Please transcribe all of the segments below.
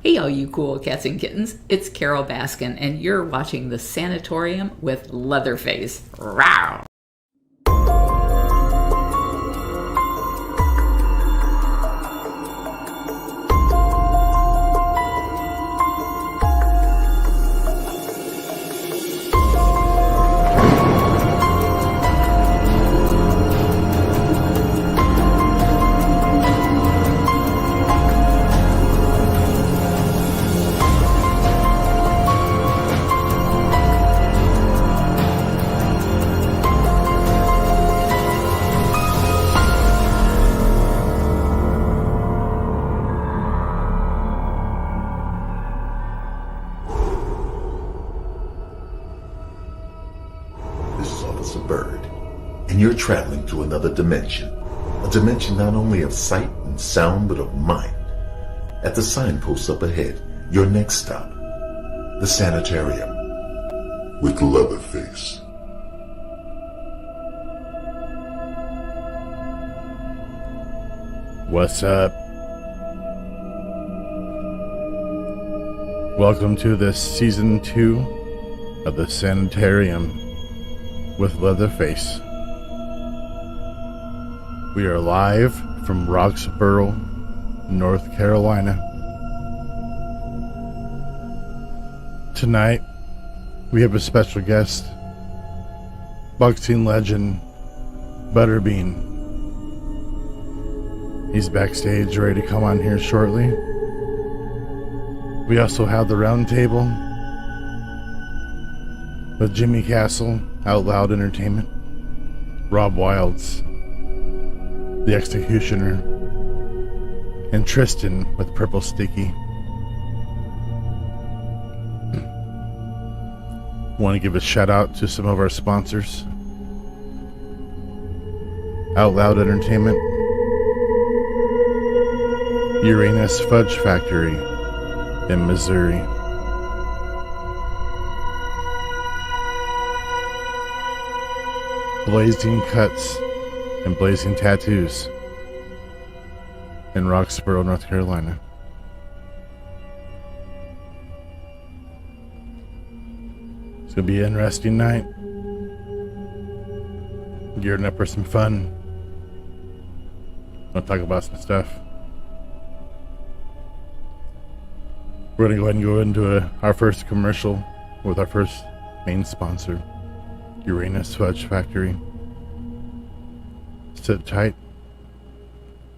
Hey all you cool cats and kittens, it's Carol Baskin and you're watching the Sanitarium with Leatherface. Rawr! A bird, and you're traveling to another dimension, a dimension not only of sight and sound but of mind. At the signpost up ahead, your next stop, the Sanitarium with Leatherface. What's up? Welcome to this season 2 of the Sanitarium with Leatherface. We are live from Roxborough, North Carolina. Tonight, we have a special guest, boxing legend Butterbean. He's backstage, ready to come on here shortly. We also have the round table with Jimmy Castle, Out Loud Entertainment, Rob Wilds, The Executioner, and Tristan with Purple Sticky. Want to give a shout out to some of our sponsors. Out Loud Entertainment, Uranus Fudge Factory in Missouri, Blazing Cuts and Blazing Tattoos in Roxborough, North Carolina. It's gonna be an interesting night. Gearing up for some fun. I'll talk about some stuff. We're gonna go ahead and go into our first commercial with our first main sponsor, Uranus Fudge Factory. Sit tight.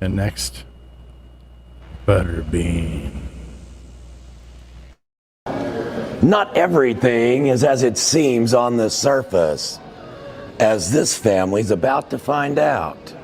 And next, Butterbean. Not everything is as it seems on the surface, as this family's about to find out.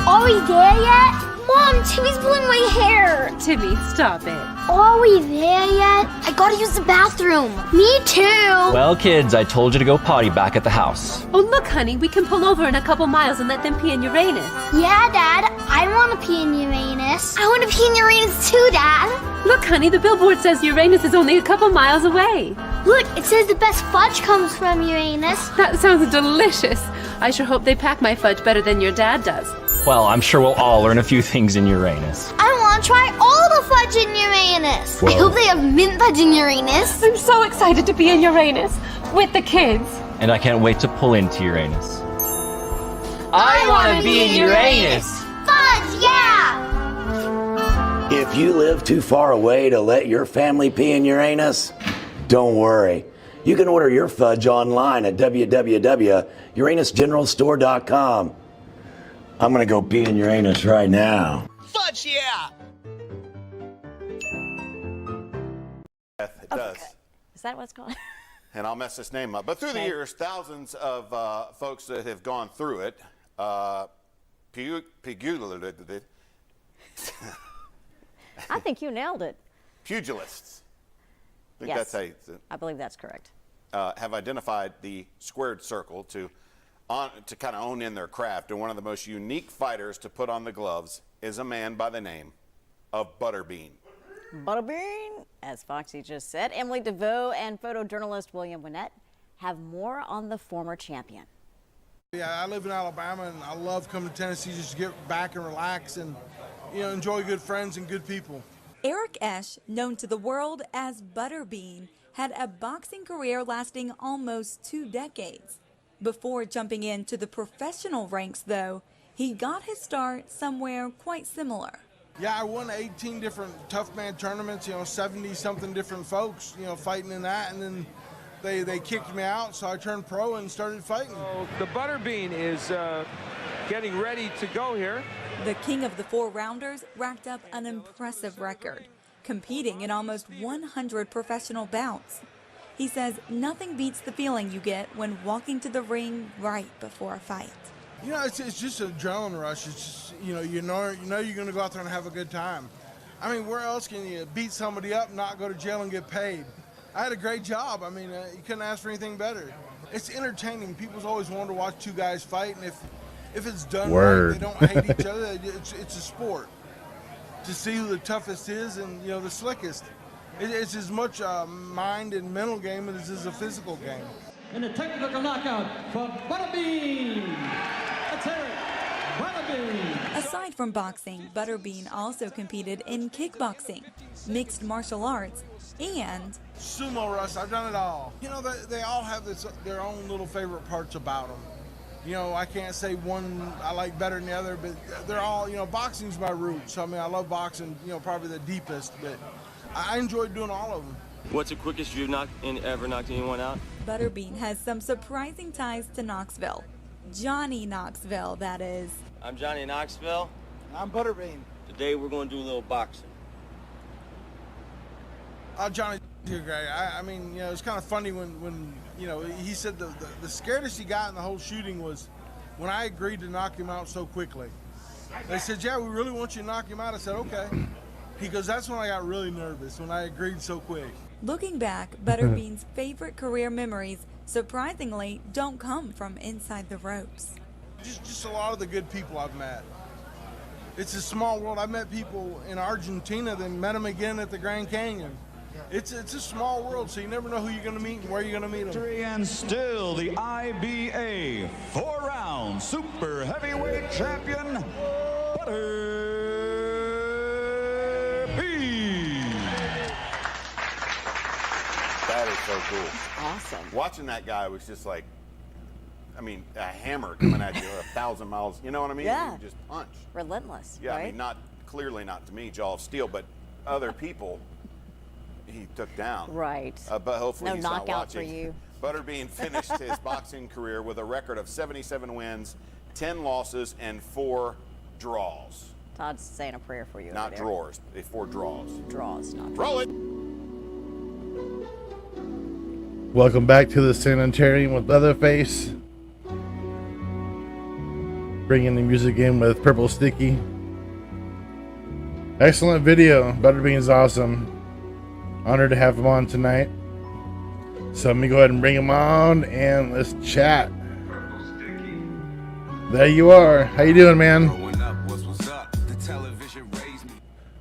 Are we there yet? Mom, Timmy's pulling my hair. Timmy, stop it. Are we there yet? I gotta use the bathroom. Me too. Well, kids, I told you to go potty back at the house. Oh, look, honey, we can pull over in a couple miles and let them pee in Uranus. Yeah, Dad. I want to pee in Uranus. I want to pee in Uranus too, Dad. Look, honey, the billboard says Uranus is only a couple miles away. Look, it says the best fudge comes from Uranus. That sounds delicious. I sure hope they pack my fudge better than your dad does. Well, I'm sure we'll all learn a few things in Uranus. I want to try all the fudge in Uranus. Whoa. I hope they have mint fudge in Uranus. I'm so excited to be in Uranus with the kids. And I can't wait to pull into Uranus. I want to be in Uranus! Fudge, yeah! If you live too far away to let your family pee in Uranus, don't worry. You can order your fudge online at www.uranusgeneralstore.com. I'm gonna go pee in Uranus right now. Fudge, yeah! It does. Is that what it's called? And I'll mess this name up. But through the years, thousands of folks that have gone through it, I think you nailed it. pugilists, I think Yes. that's how you, I believe that's correct. have identified the squared circle to kind of own in their craft. And one of the most unique fighters to put on the gloves is a man by the name of Butterbean. Butterbean, as Foxy just said. Emily DeVoe and photojournalist William Winnett have more on the former champion. Yeah, I live in Alabama, and I love coming to Tennessee just to get back and relax and, enjoy good friends and good people. Eric Esch, known to the world as Butterbean, had a boxing career lasting almost 2 decades. Before jumping into the professional ranks, though, he got his start somewhere quite similar. Yeah, I won 18 different tough man tournaments, 70-something different folks, fighting in that, and then they kicked me out, so I turned pro and started fighting. So the Butterbean is getting ready to go here. The king of the 4-rounders racked up an impressive record, competing in almost 100 professional bouts. He says nothing beats the feeling you get when walking to the ring right before a fight. It's just an adrenaline rush. It's just, you know you're going to go out there and have a good time. I mean, where else can you beat somebody up, not go to jail and get paid? I had a great job. I mean, you couldn't ask for anything better. It's entertaining. People's always wanted to watch two guys fight, and if it's done right, they don't hate each other. It's a sport. To see who the toughest is and, the slickest. It's as much a mind and mental game as it is a physical game. And a technical knockout for Butterbean. Let's hear it. Butterbean. Aside from boxing, Butterbean also competed in kickboxing, mixed martial arts, and sumo wrestling. I've done it all. They all have their own little favorite parts about them. I can't say one I like better than the other, but they're all, boxing's my roots. So, I love boxing, probably the deepest, but I enjoyed doing all of them. What's the quickest you've ever knocked anyone out? Butterbean has some surprising ties to Knoxville. Johnny Knoxville, that is. I'm Johnny Knoxville. I'm Butterbean. Today we're going to do a little boxing. Johnny, you're great. It's kind of funny when he said the scaredest he got in the whole shooting was when I agreed to knock him out so quickly. They said, yeah, we really want you to knock him out. I said, okay. He goes, that's when I got really nervous, when I agreed so quick. Looking back, Butterbean's favorite career memories, surprisingly, don't come from inside the ropes. Just a lot of the good people I've met. It's a small world. I met people in Argentina, then met them again at the Grand Canyon. It's a small world, so you never know who you're going to meet and where you're going to meet them. And still the IBA 4-round super heavyweight champion, Butterbean. That is so cool. That's awesome. Watching that guy was just like, a hammer coming at you 1,000 miles. You know what I mean? Yeah. You just punch. Relentless. Yeah, right? clearly not to me, jaw of steel, but other people he took down. Right. But hopefully no he's not knockout watching. for you. Butterbean finished his boxing career with a record of 77 wins, 10 losses, and 4 draws. Todd's saying a prayer for you. Not drawers, 4 draws. Draws, not Roll it. Welcome back to the Sanitarium with Leatherface. Bringing the music in with Purple Sticky. Excellent video. Butterbean's awesome. Honored to have him on tonight. So let me go ahead and bring him on and let's chat. There you are. How you doing, man?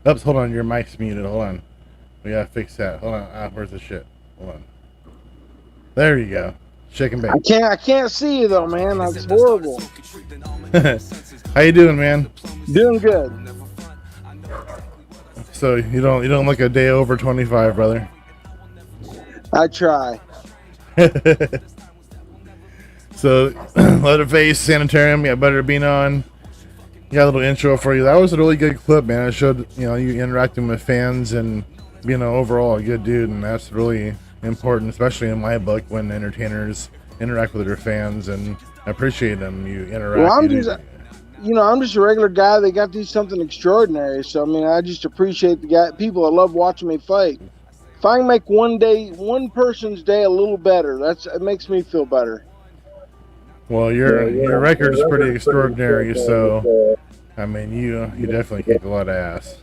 Oops, hold on. Your mic's muted. Hold on. We gotta fix that. Hold on. Where's the shit? Hold on. There you go. Shake and bake. I can't see you though, man. That's horrible. How you doing, man? Doing good. So you don't look a day over 25, brother. I try. So Leatherface, Sanitarium, got Butterbean on. Got a little intro for you. That was a really good clip, man. It showed you interacting with fans and being overall a good dude, and that's really important, especially in my book, when entertainers interact with their fans, and I appreciate them. You interact. Well, I'm just a regular guy. They got to do something extraordinary. So I just appreciate the people that love watching me fight. If I can make one person's day a little better, it makes me feel better. Well, your record is pretty extraordinary. So, you definitely kick a lot of ass.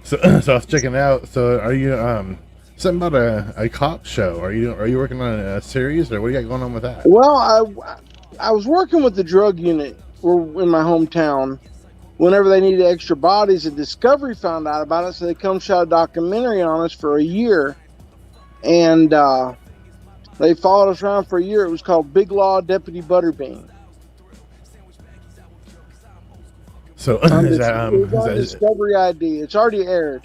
So I was checking it out. So are you something about a cop show? Are you working on a series, or what do you got going on with that? Well, I was working with the drug unit in my hometown. Whenever they needed extra bodies, and Discovery found out about it, so they come shot a documentary on us for a year. And They followed us around for a year. It was called Big Law Deputy Butterbean. So It was on Discovery ID. It's already aired.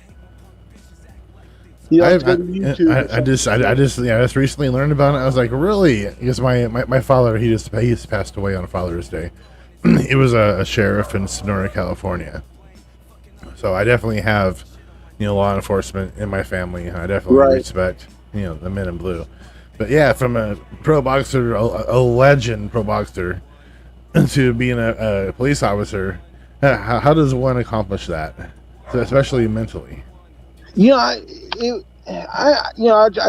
You have to go to YouTube. I just recently learned about it. I was like, really? Because my father, he just passed away on Father's Day. He was a sheriff in Sonora, California. So I definitely have, law enforcement in my family. I definitely respect, the men in blue. But yeah, from a pro boxer, a legend pro boxer, to being a police officer, how does one accomplish that, especially mentally? I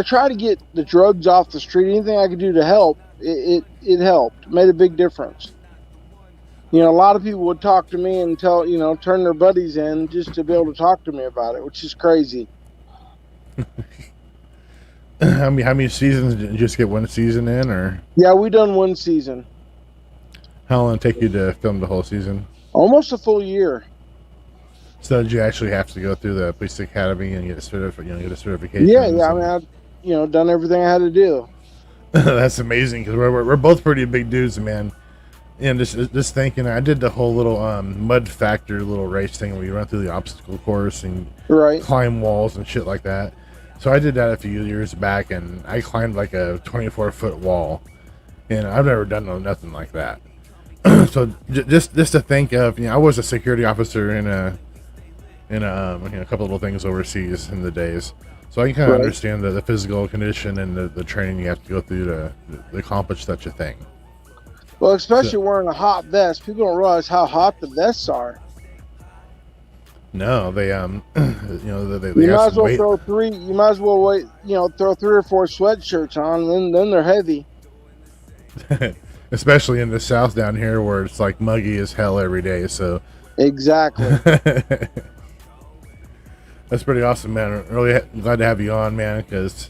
try to get the drugs off the street. Anything I could do to help, it helped. It made a big difference. A lot of people would talk to me and turn their buddies in just to be able to talk to me about it, which is crazy. How many seasons did you just get one season in, or? Yeah, we done one season. How long did it take you to film the whole season? Almost a full year. So did you actually have to go through the police academy and get a certification? Yeah. I mean, I've done everything I had to do. That's amazing because we're both pretty big dudes, man. And just thinking, I did the whole little mud factor little race thing where you run through the obstacle course and climb walls and shit like that. So I did that a few years back, and I climbed like a 24-foot wall, and I've never done nothing like that. So just to think of, I was a security officer in a couple little things overseas in the days, so I can kind of understand the physical condition and the training you have to go through to accomplish such a thing. Well, especially wearing a hot vest, people don't realize how hot the vests are. No, they you might as well throw three. You might as well throw 3 or 4 sweatshirts on, and then they're heavy. Especially in the South down here, where it's like muggy as hell every day. So exactly. That's pretty awesome, man. I'm really glad to have you on, man. Because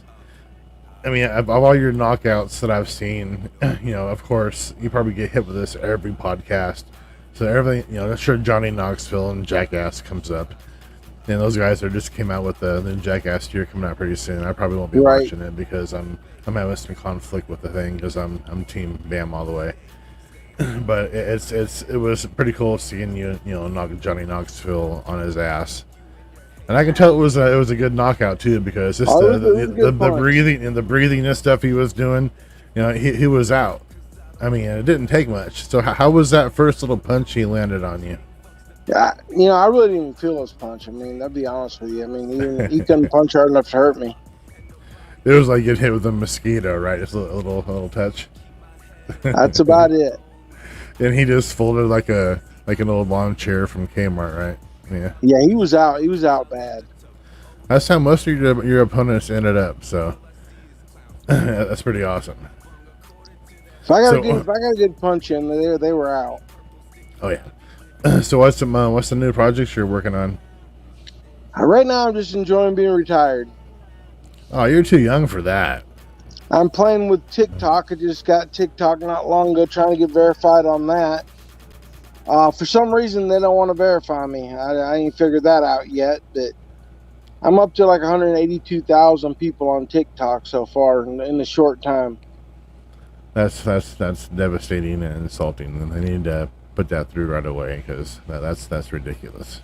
I mean, of all your knockouts that I've seen, of course, you probably get hit with this every podcast. So everything, I'm sure Johnny Knoxville and Jackass comes up, and those guys just came out with the Jackass 2 coming out pretty soon. I probably won't be watching it because I'm having some conflict with the thing because I'm Team Bam all the way. But it was pretty cool seeing you knock Johnny Knoxville on his ass, and I can tell it was a good knockout too because just the breathing and the breathing and stuff he was doing, he was out. I mean, it didn't take much. So how was that first little punch he landed on you? Yeah, I really didn't even feel his punch. I mean, I'll be honest with you. I mean, he couldn't punch hard enough to hurt me. It was like getting hit with a mosquito, right? Just a little touch. That's about it. And he just folded like an old lawn chair from Kmart, right? Yeah. Yeah, he was out. He was out bad. That's how most of your opponents ended up. So that's pretty awesome. If I got a good punch in, they were out. Oh yeah. So what's the new projects you're working on? Right now, I'm just enjoying being retired. Oh, you're too young for that. I'm playing with TikTok. I just got TikTok not long ago, trying to get verified on that. For some reason, they don't want to verify me. I ain't figured that out yet, but I'm up to like 182,000 people on TikTok so far in a short time. That's devastating and insulting, and they need to put that through right away because that's ridiculous.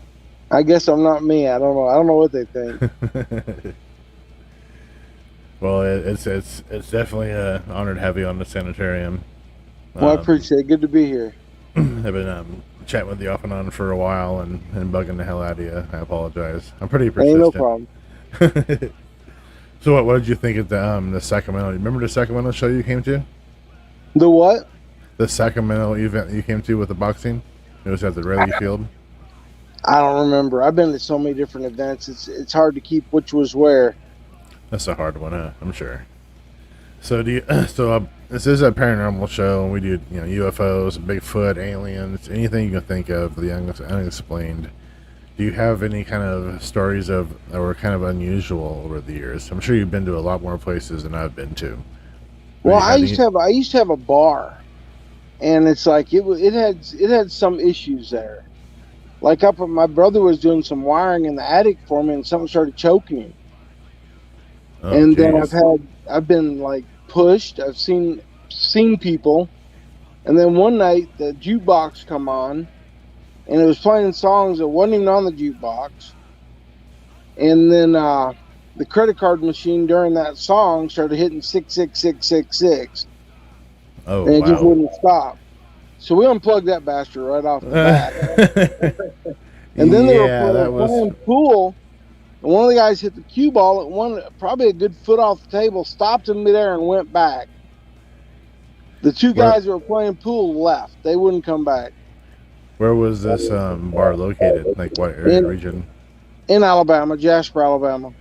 I guess I'm not me. I don't know what they think. Well, it's definitely an honor to have you on the Sanitarium. Well, I appreciate it. Good to be here. I've been chatting with you off and on for a while and bugging the hell out of you. I apologize. I'm pretty persistent. Ain't no problem. So what did you think of the Sacramento? Remember the Sacramento show you came to? The what? The Sacramento event you came to with the boxing? It was at the Raleigh Field. I don't remember. I've been to so many different events. It's hard to keep which was where. That's a hard one, huh? I'm sure. So this is a paranormal show, and we do UFOs, Bigfoot, aliens, anything you can think of, the unexplained. Do you have any kind of stories that were kind of unusual over the years? I'm sure you've been to a lot more places than I've been to. Well, I used to have a bar, and it's like it had some issues there. Like my brother was doing some wiring in the attic for me, and something started choking him. Oh, and geez. Then I've been like pushed. I've seen people. And then one night the jukebox come on, and it was playing songs that wasn't even on the jukebox. And then the credit card machine during that song started hitting 66666. Oh, and it just wow. wouldn't stop. So we unplugged that bastard right off the bat. And then they were playing pool, and one of the guys hit the cue ball at one, probably a good foot off the table, stopped in midair and went back. The two guys that were playing pool left. They wouldn't come back. Where was this bar located? Like what area, region? In Alabama, Jasper, Alabama.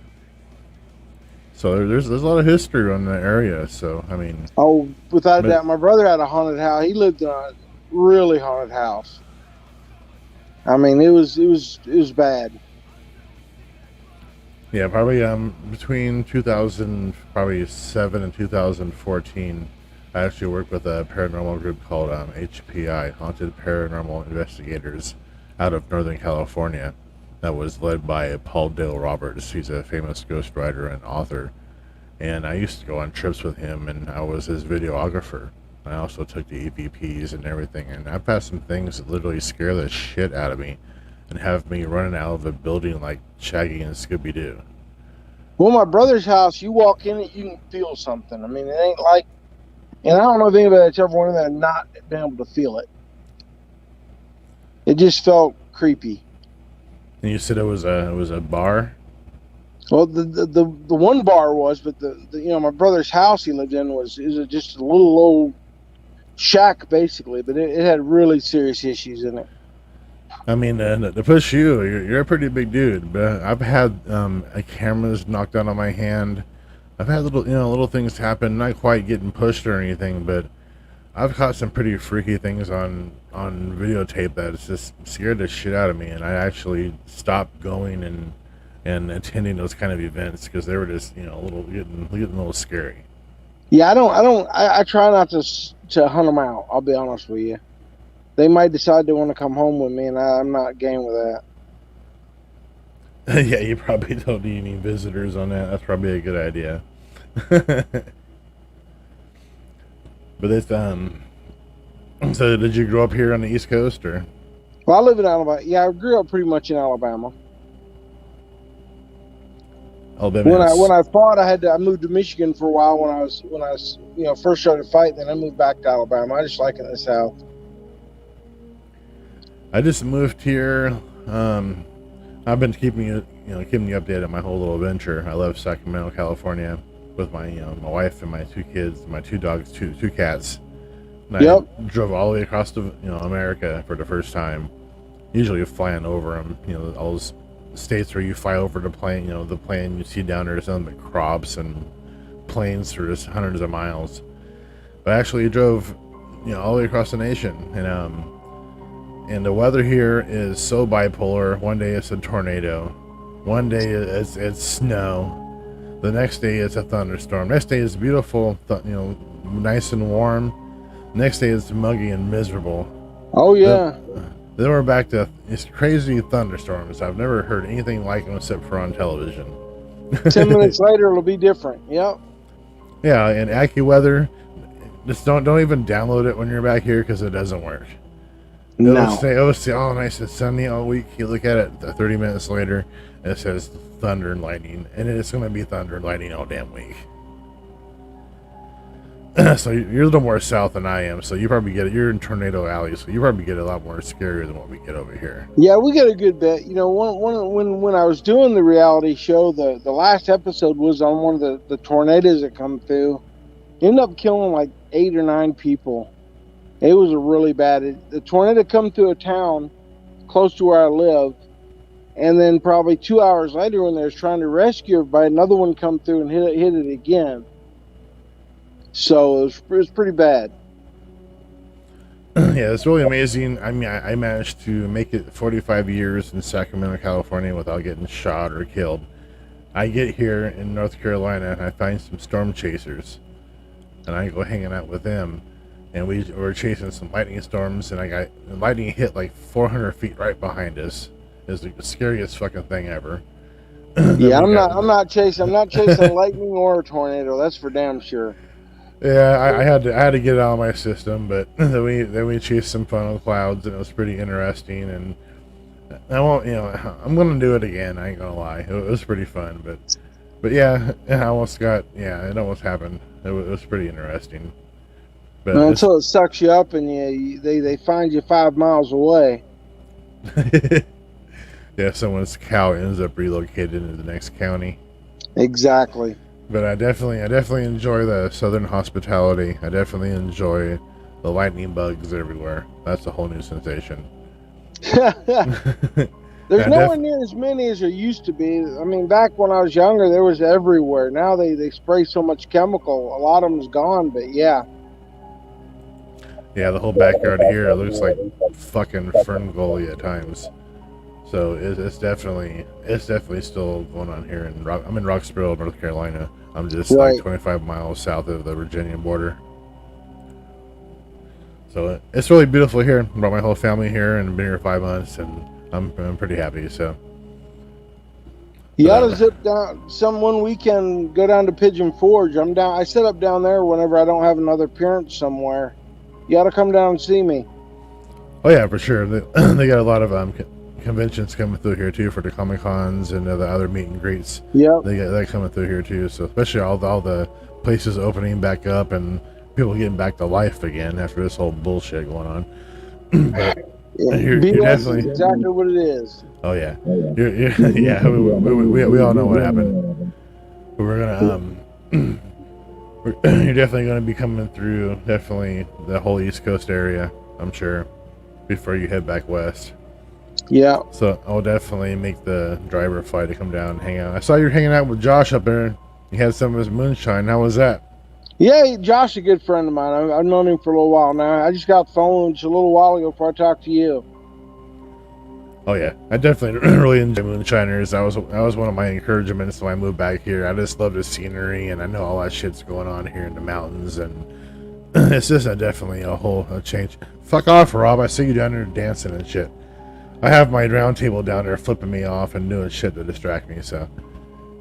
So there's a lot of history on the area. So I mean, oh, without a doubt, my brother had a haunted house. He lived in a really haunted house. I mean, it was bad. Yeah, probably between 2007 and 2014, I actually worked with a paranormal group called HPI, Haunted Paranormal Investigators, out of Northern California. That was led by Paul Dale Roberts. He's a famous ghostwriter and author. And I used to go on trips with him, and I was his videographer. I also took the EVPs and everything, and I've had some things that literally scare the shit out of me and have me running out of a building like Shaggy and Scooby-Doo. Well, my brother's house, you walk in it, you can feel something. I mean, it ain't like, and I don't know if anybody that's ever went in there and not been able to feel it. It just felt creepy. And you said it was a bar? Well, the one bar was, but the my brother's house he lived in was just a little old shack basically, but it had really serious issues in it. I mean, to push you're a pretty big dude, but I've had cameras knocked down on my hand. I've had little things happen, not quite getting pushed or anything, but I've caught some pretty freaky things on videotape that it's just scared the shit out of me, and I actually stopped going and attending those kind of events because they were just getting a little scary. Yeah, I try not to hunt them out. I'll be honest with you. They might decide they want to come home with me, and I'm not game with that. Yeah, you probably don't need any visitors on that. That's probably a good idea. But it's so did you grow up here on the East Coast or? Well, I live in Alabama. Yeah, I grew up pretty much in Alabama. Alabama. When I fought, I moved to Michigan for a while when I was first started fighting. Then I moved back to Alabama. I just like it in the South. I just moved here. I've been keeping you updated on my whole little adventure. I left Sacramento, California, with my my wife and my two kids, my two dogs, two cats. And I drove all the way across to America for the first time. Usually flying over them, all those states where you fly over the plane, the plane you see down there is nothing but crops and plains for just hundreds of miles. But I actually drove, all the way across the nation, and the weather here is so bipolar. One day it's a tornado, one day it's snow, the next day it's a thunderstorm, next day is beautiful, nice and warm, next day it's muggy and miserable. Oh yeah. Then we're back to these crazy thunderstorms. I've never heard anything like them except for on television. 10 minutes later it'll be different. Yep. Yeah, and AccuWeather, just don't even download it when you're back here because it doesn't work. It'll say, oh, nice, it's sunny all week. You look at it 30 minutes later, and it says thunder and lightning, and it's going to be thunder and lightning all damn week. So you're a little more south than I am, so you probably get it. You're in Tornado Alley, so you probably get it a lot more scarier than what we get over here. Yeah, we get a good bit. When I was doing the reality show, the last episode was on one of the tornadoes that come through. Ended up killing like 8 or 9 people. It was a really bad. The tornado come through a town close to where I live, and then probably 2 hours later, when they was trying to rescue everybody, another one come through and hit it again. So it was pretty bad. Yeah, it's really amazing. I mean, I managed to make it 45 years in Sacramento, California without getting shot or killed. I get here in North Carolina and I find some storm chasers, and I go hanging out with them, and we were chasing some lightning storms, and lightning hit like 400 feet right behind us. It was the scariest fucking thing ever. Yeah, I'm not chasing lightning or a tornado. That's for damn sure. Yeah, I had to get it out of my system, but then we chased some funnel clouds, and it was pretty interesting. And I won't, I'm gonna do it again. I ain't gonna lie, it was pretty fun. But yeah, it almost happened. It was pretty interesting. But until it sucks you up and they find you 5 miles away. Yeah, someone's cow ends up relocated into the next county. Exactly. But I definitely enjoy the southern hospitality. I definitely enjoy the lightning bugs everywhere. That's a whole new sensation. There's nowhere near as many as there used to be. I mean, back when I was younger, there was everywhere. Now they spray so much chemical. A lot of them's gone, but yeah. Yeah, the whole backyard here looks like fucking fern gully at times. So it's definitely still going on here. I'm in Roxborough, North Carolina. I'm just like 25 miles south of the Virginia border. So it's really beautiful here. I brought my whole family here and been here 5 months, and I'm pretty happy. So you ought to zip down one weekend, go down to Pigeon Forge. I set up down there whenever I don't have another appearance somewhere. You ought to come down and see me. Oh yeah, for sure. They got a lot of conventions coming through here too for the Comic Cons and the other meet and greets. Yeah, they got that coming through here too. So especially all the places opening back up and people getting back to life again after this whole bullshit going on. But you're definitely exactly what it is. Oh yeah, yeah. We all know what happened. We're gonna you're definitely gonna be coming through definitely the whole East Coast area, I'm sure, before you head back west. Yeah. So I'll definitely make the driver fly to come down and hang out. I saw you hanging out with Josh up there. He had some of his moonshine. How was that? Yeah, Josh is a good friend of mine. I've known him for a little while now. I just got the phone just a little while ago before I talked to you. Oh yeah, I definitely really enjoy moonshiners. That was one of my encouragements when I moved back here. I just love the scenery, and I know all that shit's going on here in the mountains, and it's just definitely a change. Fuck off, Rob. I see you down there dancing and shit. I have my round table down there flipping me off and doing shit to distract me, so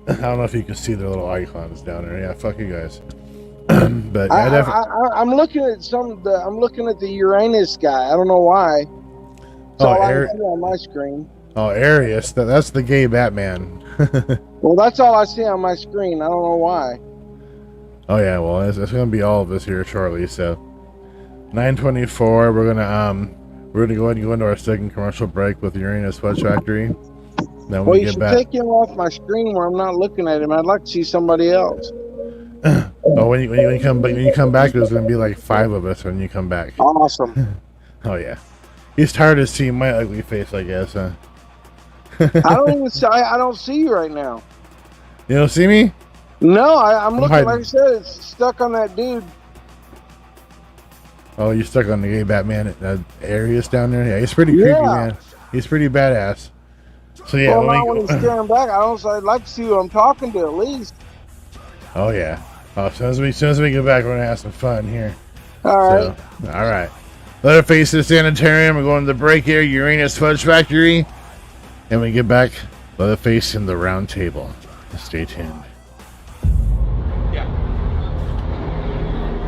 I don't know if you can see their little icons down there. Yeah, fuck you guys. But yeah, I'm looking at I'm looking at the Uranus guy. I don't know why. That's all I see on my screen. Oh, Arius. That's the gay Batman. Well, that's all I see on my screen. I don't know why. Oh yeah, well, it's gonna be all of us here shortly. So 9:24. We're gonna go ahead and go into our second commercial break with Uranus Fudge Factory. Then well, you should take him off my screen where I'm not looking at him. I'd like to see somebody else. Oh, when you come back, there's gonna be like 5 of us when you come back. Awesome. Oh yeah, he's tired of seeing my ugly face, I guess, huh? I don't see you right now. You don't see me? No, I'm looking. Like I said, it's stuck on that dude. Oh, you're stuck on the gay Batman Arius down there? Yeah, he's pretty creepy, man. He's pretty badass. So yeah, well, when he's staring back, I'd like to see who I'm talking to at least. Oh yeah. Oh, as soon as we get back, we're gonna have some fun here. All right. So, all right. Leatherface to the Sanitarium. We're going to the break here. Uranus Fudge Factory. And when we get back, Leatherface in the round table. Stay tuned. Yeah.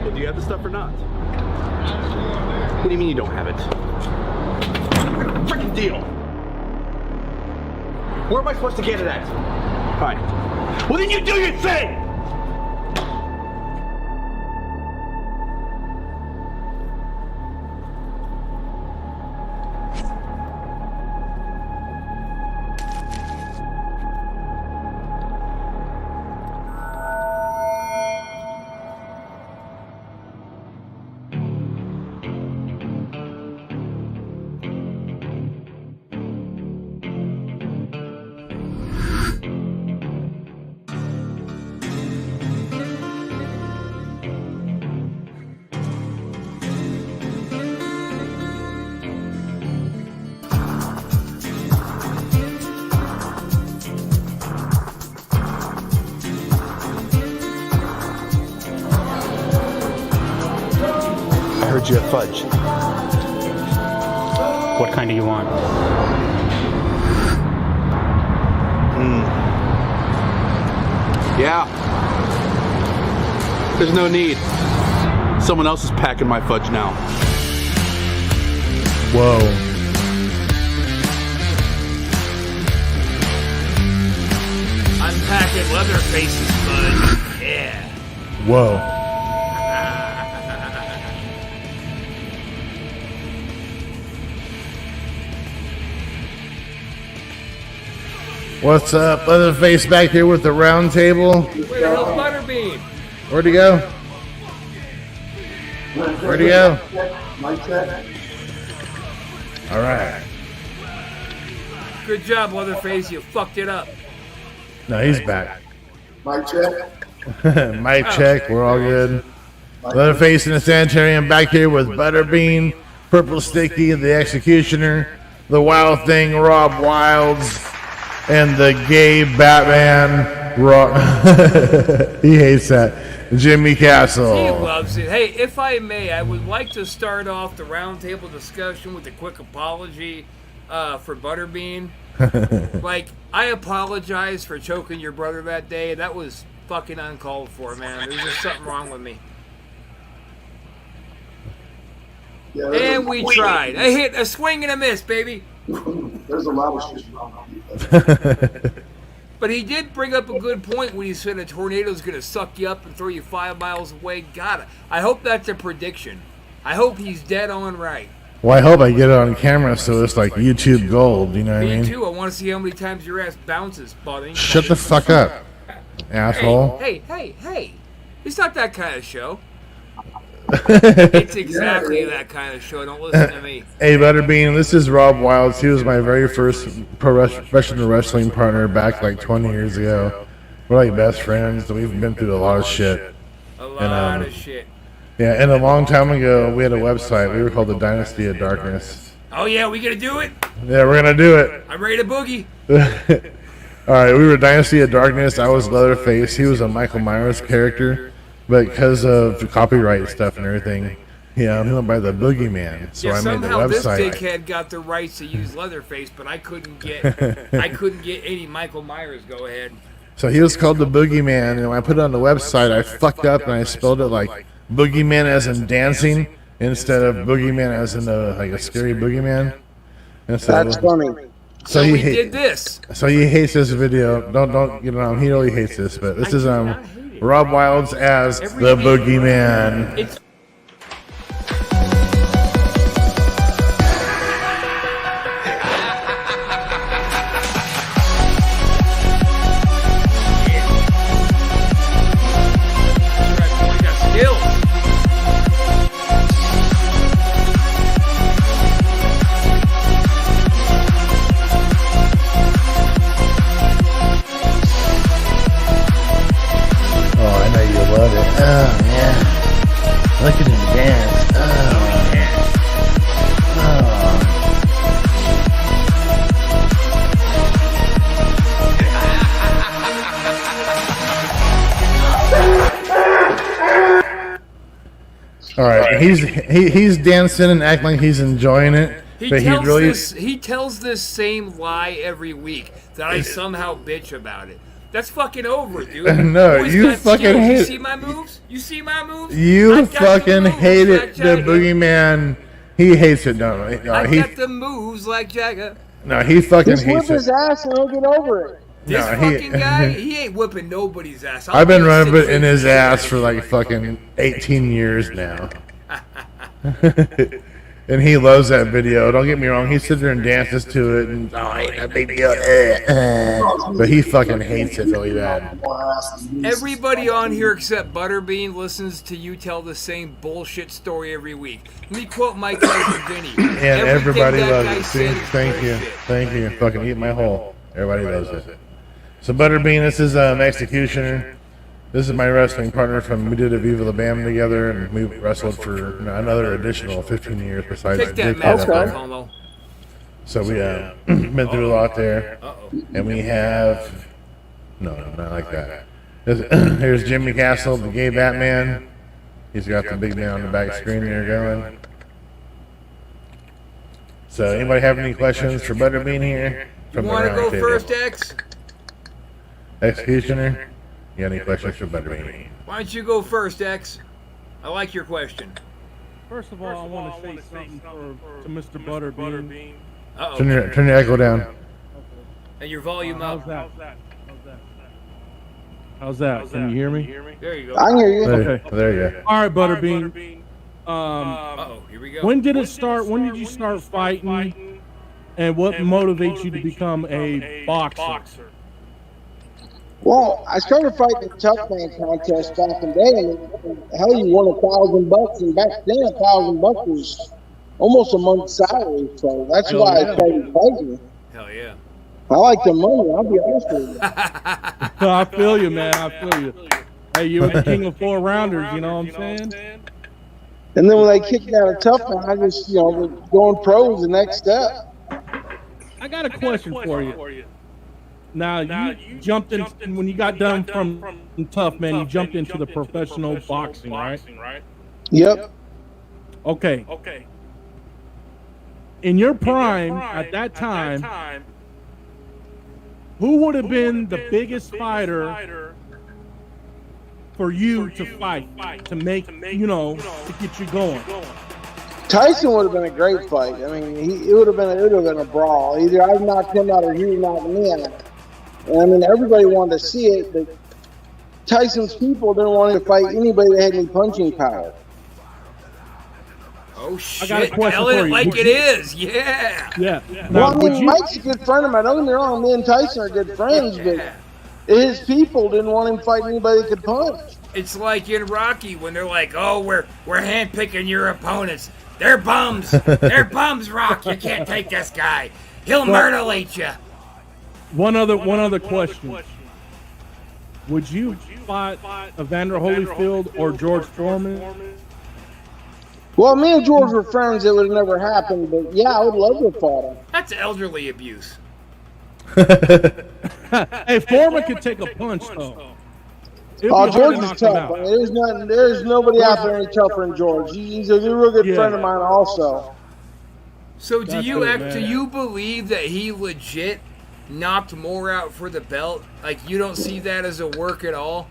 Well, do you have the stuff or not? What do you mean you don't have it? Freaking deal! Where am I supposed to get it at? Fine. Well, then you do your thing! You have fudge. What kind do you want? Yeah. There's no need. Someone else is packing my fudge now. Whoa. I'm packing Leatherface's fudge. Yeah. Whoa. What's up? Leatherface back here with the round table. Where the hell's Butterbean? Where'd he go? Where'd he go? All right. Good job, Leatherface. You fucked it up. No, he's back. Mic check. Mic check. We're all good. Leatherface in the Sanitarium back here with Butterbean, Purple Sticky, the Executioner, the Wild Thing, Rob Wilds, and the gay Batman. He hates that. Jimmy Castle. He loves it. Hey, if I may, I would like to start off the roundtable discussion with a quick apology for Butterbean. Like, I apologize for choking your brother that day. That was fucking uncalled for, man. There was just something wrong with me. Yeah, and we tried. I hit a swing and a miss, baby. There's a lot of shit wrong with you. But he did bring up a good point when he said a tornado's going to suck you up and throw you 5 miles away. Got it. I hope that's a prediction. I hope he's dead on right. Well, I hope I get it on camera so it's like YouTube gold, you know what I mean? Me too. I want to see how many times your ass bounces, buddy. Shut the fuck up, asshole. Hey. It's not that kind of show. It's exactly that kind of show. Don't listen to me. Hey, Butterbean, this is Rob Wilds. He was my very first professional wrestling partner back like 20 years ago. We're like best friends. We've been through a lot of shit. A lot of shit. Yeah, and a long time ago, we had a website. We were called the Dynasty of Darkness. Oh, yeah, we gonna do it? Yeah, we're gonna do it. I'm ready to boogie. All right, we were Dynasty of Darkness. I was Leatherface. He was a Michael Myers character. But because of copyright stuff and everything, yeah, he went by the Boogeyman. So I made the somehow website. This dickhead got the rights to use Leatherface, but I couldn't get any Michael Myers go ahead. So he was called the Boogeyman, and when I put it on the website, I fucked up and I spelled it like Boogeyman as in dancing instead of Boogeyman as in like a scary Boogeyman. And so, That's funny. So we did this. So he hates this video. Don't get it on. He really hates this, but this is Rob Wilds as the Boogeyman. Look at him dance. Oh, yeah. All right, he's dancing and acting like he's enjoying it, but He tells this same lie every week that I somehow bitch about it. That's fucking over, dude. No, you fucking hate it. You see my moves? You see my moves? You fucking hate it, the Boogeyman. He hates it, no. I got the moves like Jagger. No, he fucking Just hates whip his it. ass and he'll get over it. This No, fucking guy, he ain't whipping nobody's ass. I've been running it in his ass for like fucking 18 years now. And he loves that video. Don't get me wrong. He sits there and dances to it, and but he fucking hates it really bad. Everybody on here except Butterbean listens to you tell the same bullshit story every week. Let me quote Mike Tyson Vinny. And everybody loves it. See, thank you. Fucking eat my hole. Everybody loves it. So Butterbean, this is Executioner. This is my wrestling partner we did a Viva La Bam together, and we wrestled for another additional 15 years besides Take that Dickhead mask up off, there. homo. So we been through a lot there, and we have no, not like that. Here's Jimmy Castle, the gay Batman. He's got the big man on the back screen there going. So anybody have any questions for Butterbean here? You want to go first, X? Executioner? You got any questions for Butterbean? Why don't you go first, X? I like your question. First of all, I want to say something to Mr. Butterbean. Uh-oh. Turn your echo down. And your volume up. How's that? Can you hear me? There you go. I can hear you. Okay. There you go. All right, Butterbean. Uh-oh, here we go. When did it start? When did you start fighting? And what motivates you to become a boxer? Well, I started fighting the Tough Man contest back in the day, and hell, you won $1,000, and back then $1,000 was almost a month's salary, so that's why I started fighting. Hell yeah. I like the money, I'll be honest with you. I feel you, man. I feel you. Hey, you're the king of 4-rounders, you know what I'm saying? And then when they kicked me out of Tough Man, I just, going pro was the next step. I got a question for you. Now, you jumped in, when you got done from Tough Man, you jumped into the professional boxing, right? Yep. Okay. In your prime, at that time, who would have been the biggest fighter for you to fight, to make, to get you going? Tyson would have been a great fight. I mean, it would have been a brawl. Either I knocked him out or he knocked me out. And I mean, everybody wanted to see it, but Tyson's people didn't want him to fight anybody that had any punching power. Oh shit! I got a question Tell for it you. like Would it you- is. Yeah. Yeah. Well, I mean, Mike's a good friend of mine. Don't get me wrong, me and Tyson are good friends, but his people didn't want him fighting anybody that could punch. It's like in Rocky when they're like, "Oh, we're handpicking your opponents. They're bums. They're bums, Rock. You can't take this guy. He'll mutilate you." One other question. Would you fight Evander Holyfield or George Foreman? Well, me and George were friends. It would have never happened, but yeah, I would love to have fought him. That's elderly abuse. Hey, Foreman could take a punch though. It'd Oh, be hard George to is knock him tough. out. I mean, there's nobody out there any tougher than George. He's a real good friend of mine also. So do That's you good, man. do you believe that he legit knocked Moore out for the belt? Like, you don't see that as a work at all?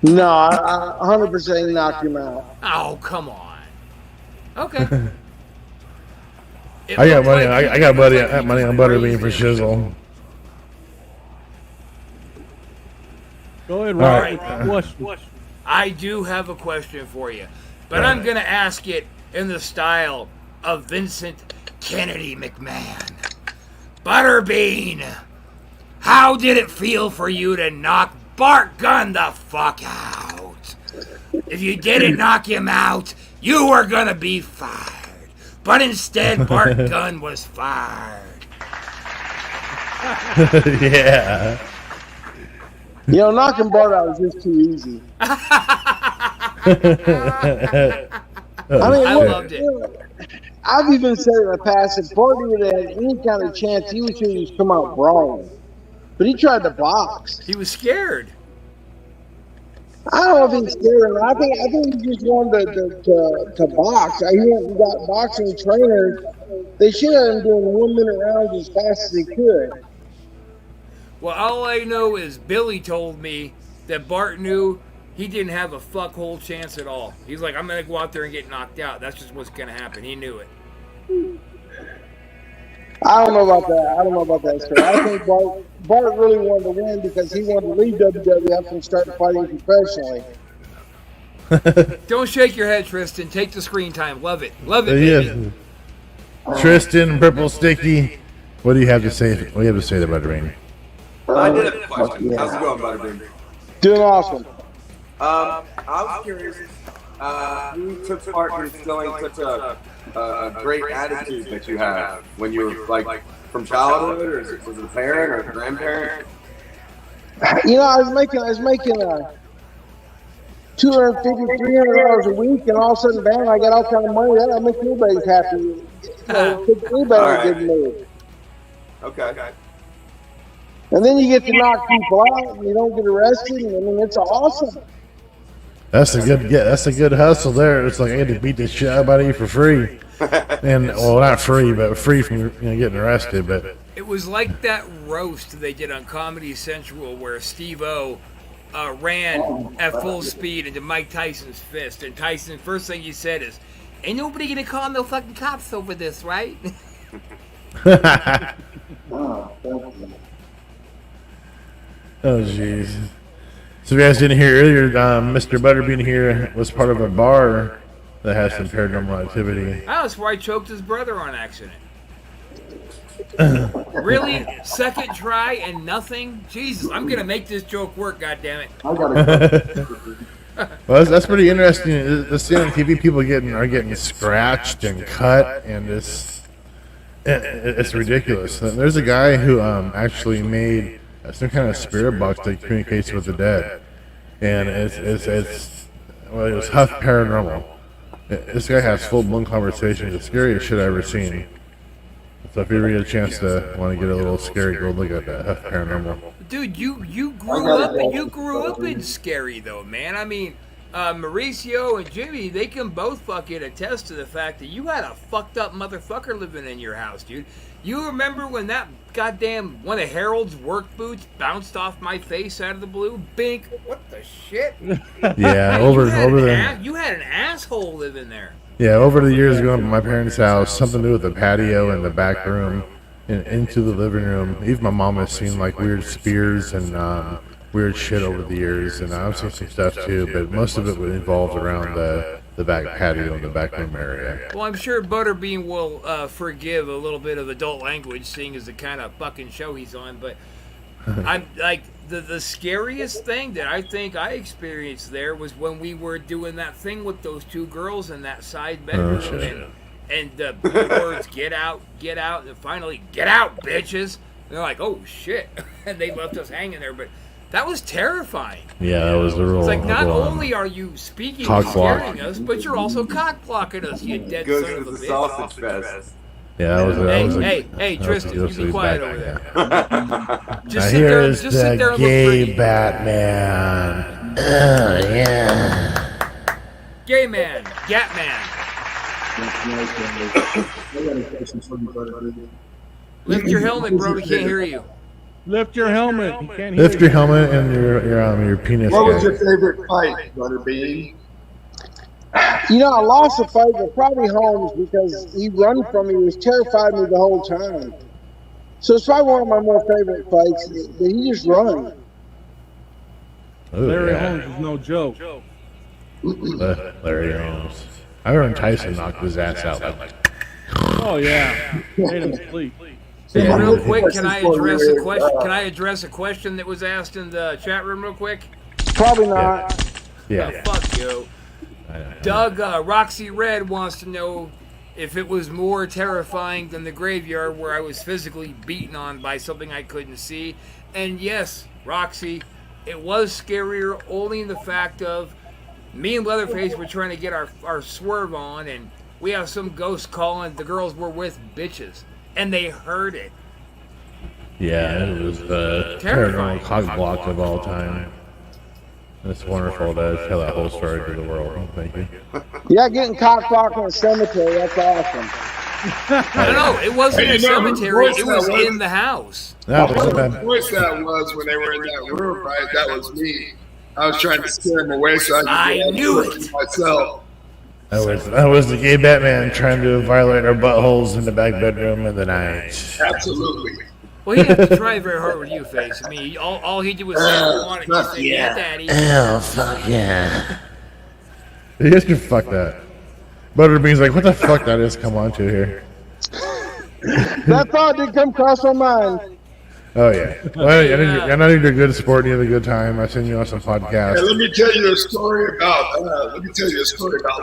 No, I 100% knocked him out. Oh, come on. Okay. I got money. I got money on Butterbean for shizzle. Go ahead, All Ryan. right. I do have a question for you, but I'm going to ask it in the style of Vincent Kennedy McMahon. Butterbean, how did it feel for you to knock Bart Gunn the fuck out? If you didn't knock him out, you were going to be fired. But instead, Bart Gunn was fired. Yeah. Knocking Bart out was just too easy. I loved it. I've even said in the past, if Bart would have had any kind of chance, he would just come out brawling. But he tried to box. He was scared. I don't know if he's scared or not. I think he just wanted to box. He went and got boxing trainers. They should have been doing 1 minute rounds as fast as they could. Well, all I know is Billy told me that Bart knew he didn't have a fuckhole chance at all. He's like, I'm going to go out there and get knocked out. That's just what's going to happen. He knew it. I don't know about that, sir. I think Bart really wanted to win because he wanted to leave WWF and start fighting professionally. Don't shake your head, Tristan. Take the screen time. Love it. Love it, baby. Yes. Tristan, Purple Sticky, what do you have to say? What do you have to say to Butterbean? I did have a question. How's it going, Butterbean? Doing awesome. I was curious, who took part in instilling such a great attitude that you have when you were like from childhood, or was it a parent or a grandparent? I was making $250, $300 a week, and all of a sudden, bam, I got all kind of money. That'll make anybody's happy. Anybody get moved. Okay. And then you get to knock people out, and you don't get arrested. I mean, it's awesome. That's a good hustle there. It's like I get to beat the shit out of you for free, and well, not free, but free from getting arrested. But It was like that roast they did on Comedy Central where Steve-O ran at full speed into Mike Tyson's fist, and Tyson, first thing he said is, "Ain't nobody gonna call no fucking cops over this, right?" Oh, jeez. So if you guys didn't hear earlier, Mr. Butterbean here was part of a bar that has some paranormal activity. Oh, that's where I choked his brother on accident. Really? Second try and nothing? Jesus, I'm gonna make this joke work, goddammit. Well, that's pretty interesting. The see on TV, people are getting scratched and cut, and it's ridiculous. There's a guy who actually made some kind of spirit box that communicates with the dead, and it was Huff Paranormal. This guy has full-blown conversations. The scariest shit I've ever seen. So if you ever get a chance to want to get a little scary, go look at that Huff Paranormal. Dude, you grew up in scary though, man. I mean, Mauricio and Jimmy, they can both fucking attest to the fact that you had a fucked up motherfucker living in your house, dude. You remember when that goddamn one of Harold's work boots bounced off my face out of the blue? Bink! What the shit? Yeah, over there. You had an asshole living there. Yeah, over the years going to my parents' house, something to do with the patio and the back room, and into the living room. Even my mom has seen like weird spears and weird shit over the years, and I've seen some stuff too. But most of it involved around the back patio and the back room area. Well, I'm sure Butterbean will forgive a little bit of adult language, seeing as the kind of fucking show he's on. But I'm like the scariest thing that I think I experienced there was when we were doing that thing with those two girls in that side bedroom, and the words "get out," and then finally "get out, bitches." And they're like, "Oh shit," and they left us hanging there, but. That was terrifying. Yeah, that was the rule. It's like not only are you speaking and scaring us, but you're also cock blocking us, you dead son of a bitch. Sausage fest. Yeah, that was hey, Tristan, you be quiet over there. Just sit there and look pretty. Batman. Oh yeah. Gay man, Gat man. Lift your helmet, bro. We can't hear you. Lift your helmet. You can't hear Lift your helmet and your penis. What was your favorite fight, Butterbean? You know, I lost a fight, but probably Holmes because he run from me. He was terrified me the whole time. So it's probably one of my more favorite fights. But he just run. Larry Holmes is no joke. Larry Holmes. I remember Tyson knocked his ass out. Oh yeah, made him sleep. Hey, real quick, can I address a question? Can I address a question that was asked in the chat room, real quick? Probably not. Yeah. Fuck you. Doug Roxy Red wants to know if it was more terrifying than the graveyard where I was physically beaten on by something I couldn't see. And yes, Roxy, it was scarier only in the fact of me and Leatherface were trying to get our swerve on, and we have some ghost calling the girls we're with bitches. And they heard it. Yeah, it was the paranormal cock block of all time. It's wonderful to tell that whole story to the world. Thank you. Yeah, getting cock blocked in a cemetery, that's awesome. No, it wasn't a cemetery, it was in the house. That wasn't bad. The voice that was when they were in that room, right? That was me. I was trying to scare him away so I knew it myself. That was the gay Batman trying to violate our buttholes in the back bedroom in the night. Absolutely. Well, he didn't have to try very hard with you, Face. I mean, all he did was say, I wanted to say, yeah, Daddy. Oh, fuck yeah. You guys can fuck that. Butterbean's like, what the fuck did I just come on to here? That thought did come across my mind. Oh, yeah. Well, I know you're a good sport and you have a good time. I send you on some podcasts. Hey, let me tell you a story about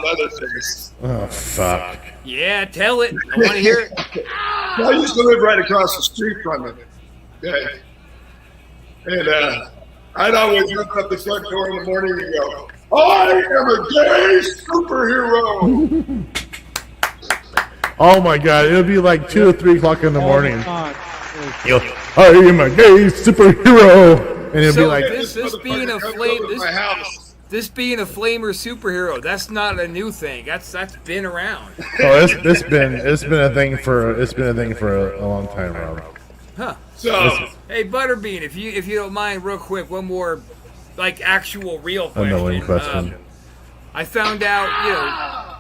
Leatherface. Oh, fuck. Yeah, tell it. I want to hear it. I used to live right across the street from him. Okay. And I'd always look up the front door in the morning and go, I am a gay superhero. Oh, my God. It'll be like 2 or 3 o'clock in the morning. I am a gay superhero. And it'll be like... This being a flamer superhero, that's not a new thing. That's been around. Oh, it's been a thing for a long time, Rob. Huh. So, hey, Butterbean, if you don't mind, real quick, one more like actual real Annoying question. question. I found out,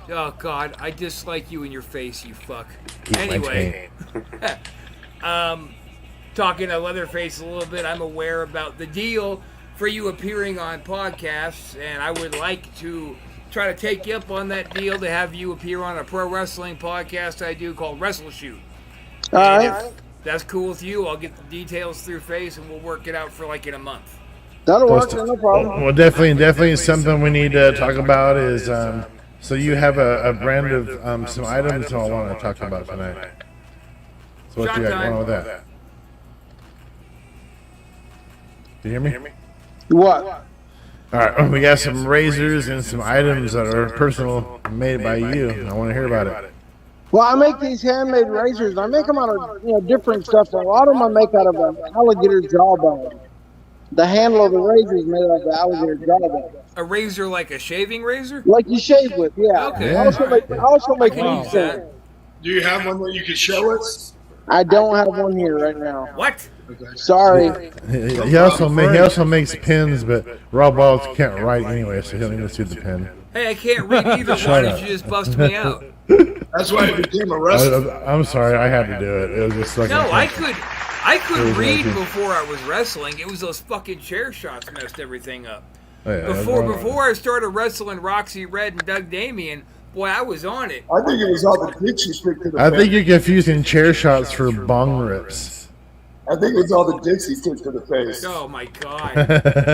oh God, I dislike you in your face, you fuck. Eat my Anyway, talking to Leatherface a little bit, I'm aware about the deal for you appearing on podcasts, and I would like to try to take you up on that deal to have you appear on a pro wrestling podcast I do called Wrestle Shoot. All right. If that's cool with you, I'll get the details through Face, and we'll work it out for like in a month. That'll work, no problem. Well, definitely something we need to talk about is so you have a brand of some items I want to talk about tonight. So what you got going on with that? Do you hear me? What? All right, we got some razors and some items that are personal, made by you. I want to hear about it. Well, I make these handmade razors. I make them out of different stuff. A lot of them I make out of an alligator jawbone. The handle of the razor is made out of alligator jawbone. A razor like a shaving razor? Like you shave with, yeah. Okay. I also make can use that. Do you have one that you can show us? I don't have one here right now. What? Sorry. He also makes pins, but Rob Wallace can't write anyway, so he'll need to see the pen. Hey, I can't read either. Why did you just bust me out? That's why I became a wrestler. I'm sorry, I had to do it. It was just like No, I could read before I was wrestling. It was those fucking chair shots messed everything up. Oh, yeah, Before I started wrestling Roxy Red and Doug Damien, boy, I was on it. I think it was all the dicks you took to the I face. think you're confusing chair shots for bong rips. I think it was all the dicks he took to the face. Oh my God!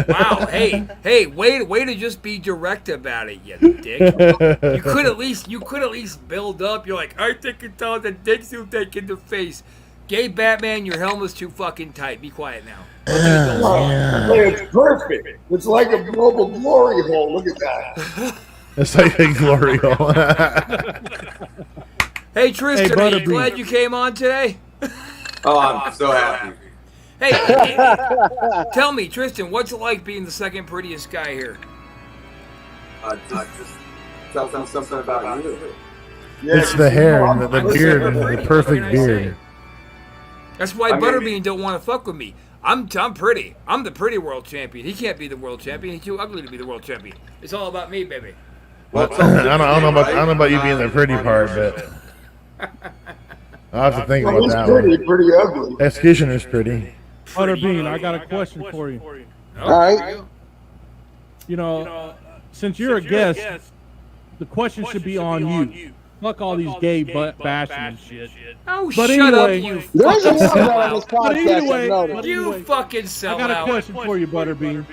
Wow! Hey! Way to just be direct about it, you dick. You could at least build up. You're like, I think it's all the dicks you take in the face. Gay Batman, your helmet's too fucking tight. Be quiet now. Hey, it's perfect. It's like a global glory hole. Look at that. It's like a glory hole. Hey Tristan, are you glad you came on today? Oh, I'm so happy. Hey, tell me, Tristan, what's it like being the second prettiest guy here? Just tell them something about you. It's the hair and the beard and the perfect beard. That's why Butterbean don't want to fuck with me. I'm pretty. I'm the pretty world champion. He can't be the world champion. He's too ugly to be the world champion. It's all about me, baby. Well, I don't know about you being the pretty part, but I'll have to think about that one. Pretty ugly. Executioner's pretty. Butterbean, I got a question for you. All right. You know, since you're a guest, the question should be on you. Fuck all these gay bashing and shit. Oh, but shut anyway, up, you There's a fucking lot on this sellout. podcast. You fucking sellout. I got a question for you, Butterbean.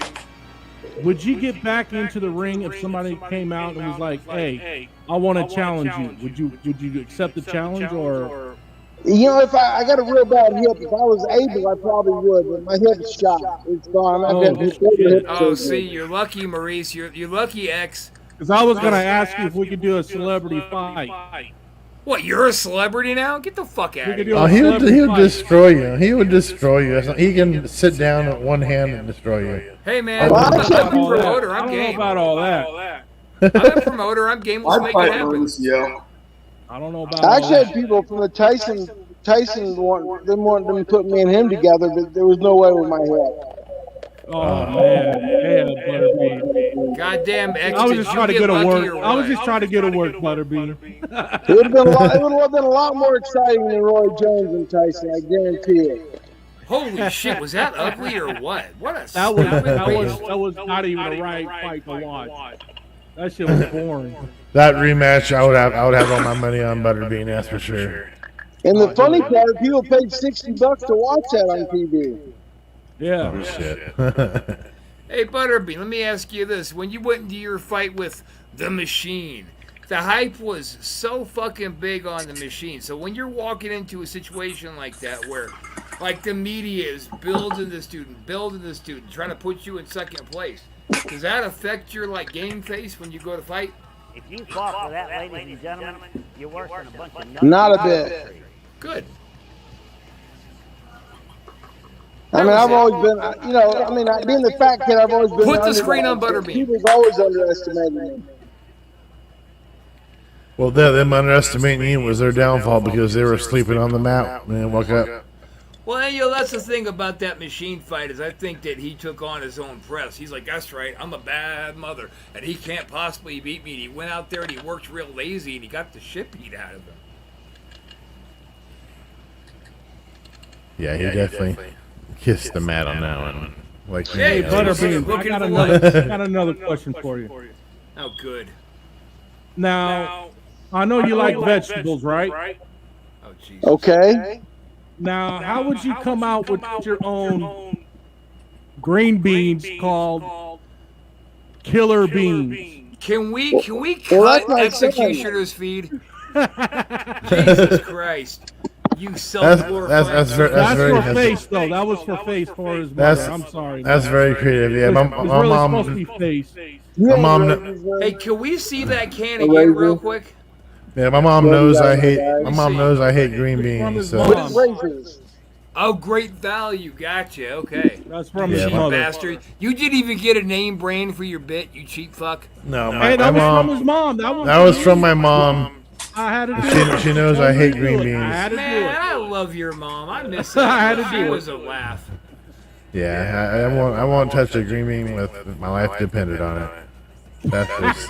Would you get back into the ring if somebody came out and was like, "Hey, I want to challenge you"? Would you accept the challenge or? You know, if I got a real bad hip, if I was able, I probably would. But my hip's shot. It's gone. See, you're lucky, Maurice. You're lucky, X. Because I was gonna ask you if we could do a celebrity fight. What? You're a celebrity now? Get the fuck out of here. Oh, he would destroy you. He would destroy you. He can sit down with one hand and destroy you. Hey man, I'm a promoter. I'm game. I don't know about all that. I'm a promoter. I'm game. Let's make it happen. I don't know about. I actually had people from the Tyson wanted them to put me and him together, but there was no way with my head. Oh man, yeah, Butterbean. Goddamn X. I was just trying to get a work. I was just trying to get a work, Butterbean. It would have been a lot more exciting than Roy Jones and Tyson. I guarantee it. Holy shit! Was that ugly or what? What a that was not even the right fight to watch. That shit was boring. That rematch, I would have all my money on Butterbean. That's for sure. And the funny part, people paid $60 to watch that on TV. Yeah. Oh, shit. Hey, Butterbean, let me ask you this. When you went into your fight with The Machine, the hype was so fucking big on The Machine. So when you're walking into a situation like that where, like, the media is building the student, trying to put you in second place, does that affect your, like, game face when you go to fight? If you fought for that, ladies and gentlemen, you're worse than a bunch of nuts. Not a bit. Good. I mean, I've always been, being the fat kid, I've always been. Put the screen on Butterbean. People's always underestimated me. Well, them underestimating you was their downfall because they were sleeping on the mat and woke up Well, you know, that's the thing about that machine fight is I think that he took on his own press. He's like, that's right, I'm a bad mother, and he can't possibly beat me. And he went out there and he worked real lazy, and he got the shit beat out of him. Yeah, he definitely kissed the mat on that one. Like, Hey, Butterbean, I got another question for you. Oh, good. Now, I know you like vegetables, right? Oh, jeez. Okay. Now, how would you come out with your own green beans called killer beans? Can we cut Executioner's feed? Jesus Christ. You self-glorifying. That's for face, though. That was for face for his mother. I'm sorry. That's very creative. Yeah, my really mom. supposed to be face. My mom. Hey, can we see that can again real quick? Yeah, my mom knows I hate. My mom knows I hate green beans. So. Oh, great value. Gotcha. Okay. That's from his his cheap mother. bastard. You didn't even get a name brand for your bit, you cheap fuck. No, Hey, that was from his mom. That was from my mom. I had to do it. She knows I hate green beans. Man, I love your mom. I miss her. I had to She do it. was a laugh. Yeah, I won't touch a green bean if my life depended on it. That's just.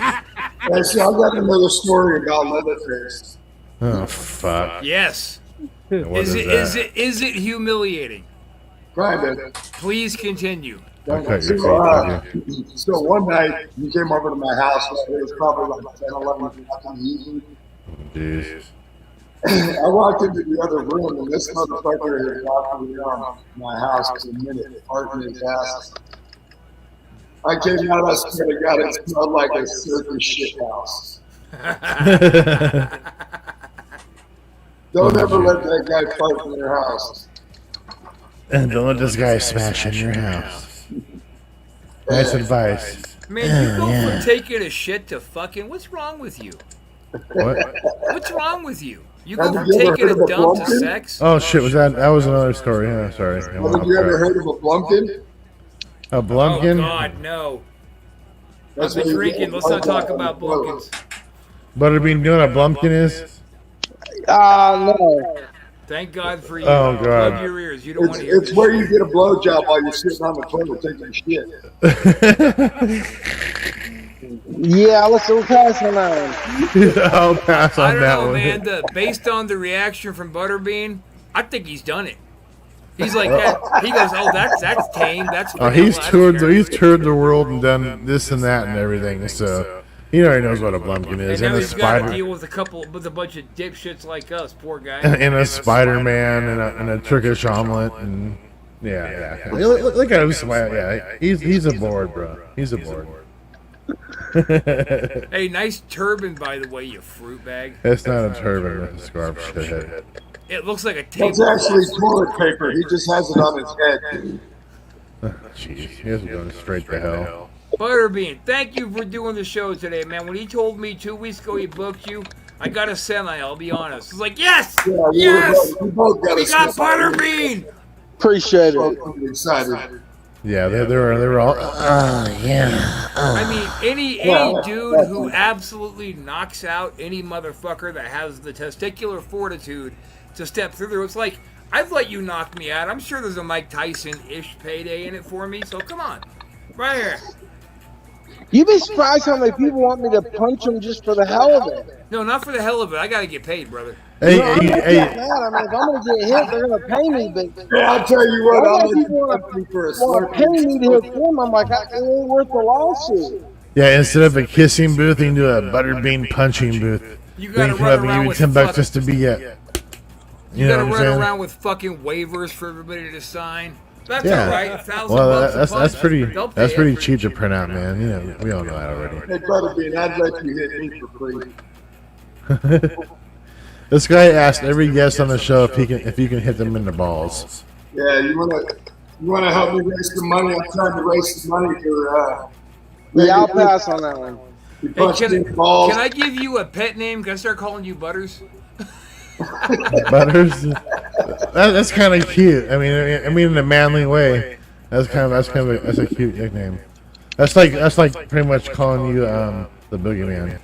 Hey, see, I got another story about Leatherface. Oh fuck. Yes. What Is that? it humiliating? Kinda. Please continue. Okay, So one night, he came over to my house. It was probably like 10, 11 o'clock in the evening. Jeez. I walked into the other room, and this motherfucker had walked around my house for a minute, farting his ass. I came out, I swear to God, it smelled like a circus shit house. Don't ever let that guy fart in your house. And don't let this guy smash in your house. Nice advice. Man, you go from taking a shit to fucking. What's wrong with you? What? What's wrong with you? You go Have from you ever taking heard a of a dump to Blumpkin? sex? Oh shit! That was another story? Yeah, sorry. Have you ever heard of a Blumpkin? A Blumpkin? Oh God, no. That's I've been what you drinking. get. Let's not talk about Blumpkins. Butterbean, you know what a Blumpkin is? No. Thank God for you. Oh, God. Plug your ears. You don't want to hear It's this where shit. you get a blowjob while you're sitting on the toilet taking a shit. Yeah, let's pass on that one. I'll pass I on don't that know, one. man. Based on the reaction from Butterbean, I think he's done it. He's like that. He goes, "Oh, that's tame. That's." Oh, he's toured the world and done this and that and everything. So he already knows what a Blumpkin is. And now And a he's got to spider, deal with a bunch of dipshits like us, poor guy. and a Spider-Man, and a Turkish omelet, and yeah. Look at him smile. Yeah, he's aboard, bro. He's aboard. Hey, nice turban, by the way, you fruit bag. It's not a turban, it's a scarf, shithead. It looks like a table. It's actually toilet paper. He just has it on his head. Jeez, he is going straight to hell. Butterbean, thank you for doing the show today, man. When he told me 2 weeks ago he booked you, I got a semi, I'll be honest. It's like, yes! Yeah, Yes! we both got We a got semi. Butterbean! Appreciate it. I'm excited. Yeah, they were all. Yeah. I mean, any dude who absolutely knocks out any motherfucker that has the testicular fortitude to step through there, it's like, I've let you knock me out. I'm sure there's a Mike Tyson-ish payday in it for me, so come on. Right here. You'd be surprised how many people want me to punch them just for the hell of it. No, not for the hell of it. I gotta get paid, brother. Hey, I'm hey, not hey. getting mad. I mean, if I'm gonna get hit, they're gonna pay me. But Yeah, I'll tell you what, I'll let you want punch me for a to pay me to hit them. I'm like, it ain't worth the lawsuit. Yeah, instead of a kissing booth, you can do a Butterbean punching booth. You gotta Then come run up and around give you with $10 fuck- just to be at. You know gotta what I'm run saying? around with fucking waivers for everybody to sign. That's Yeah. all right. $1,000 Well, bucks a that's punch. pretty. They'll pay That's it. pretty cheap to print out, man. You know, we all know that already. Hey, Butterbean, I'd let you hit me for free. This guy asked every guest on the show if you can hit them in the balls. Yeah, you wanna help me raise some money? I'm trying to raise some money for Yeah, I'll pass on that one. you Hey, punch me in the balls. can I give you a pet name? Can I start calling you Butters? Butters. That's kind of cute. I mean, in a manly way. That's a cute nickname. That's like pretty much calling you the Boogeyman.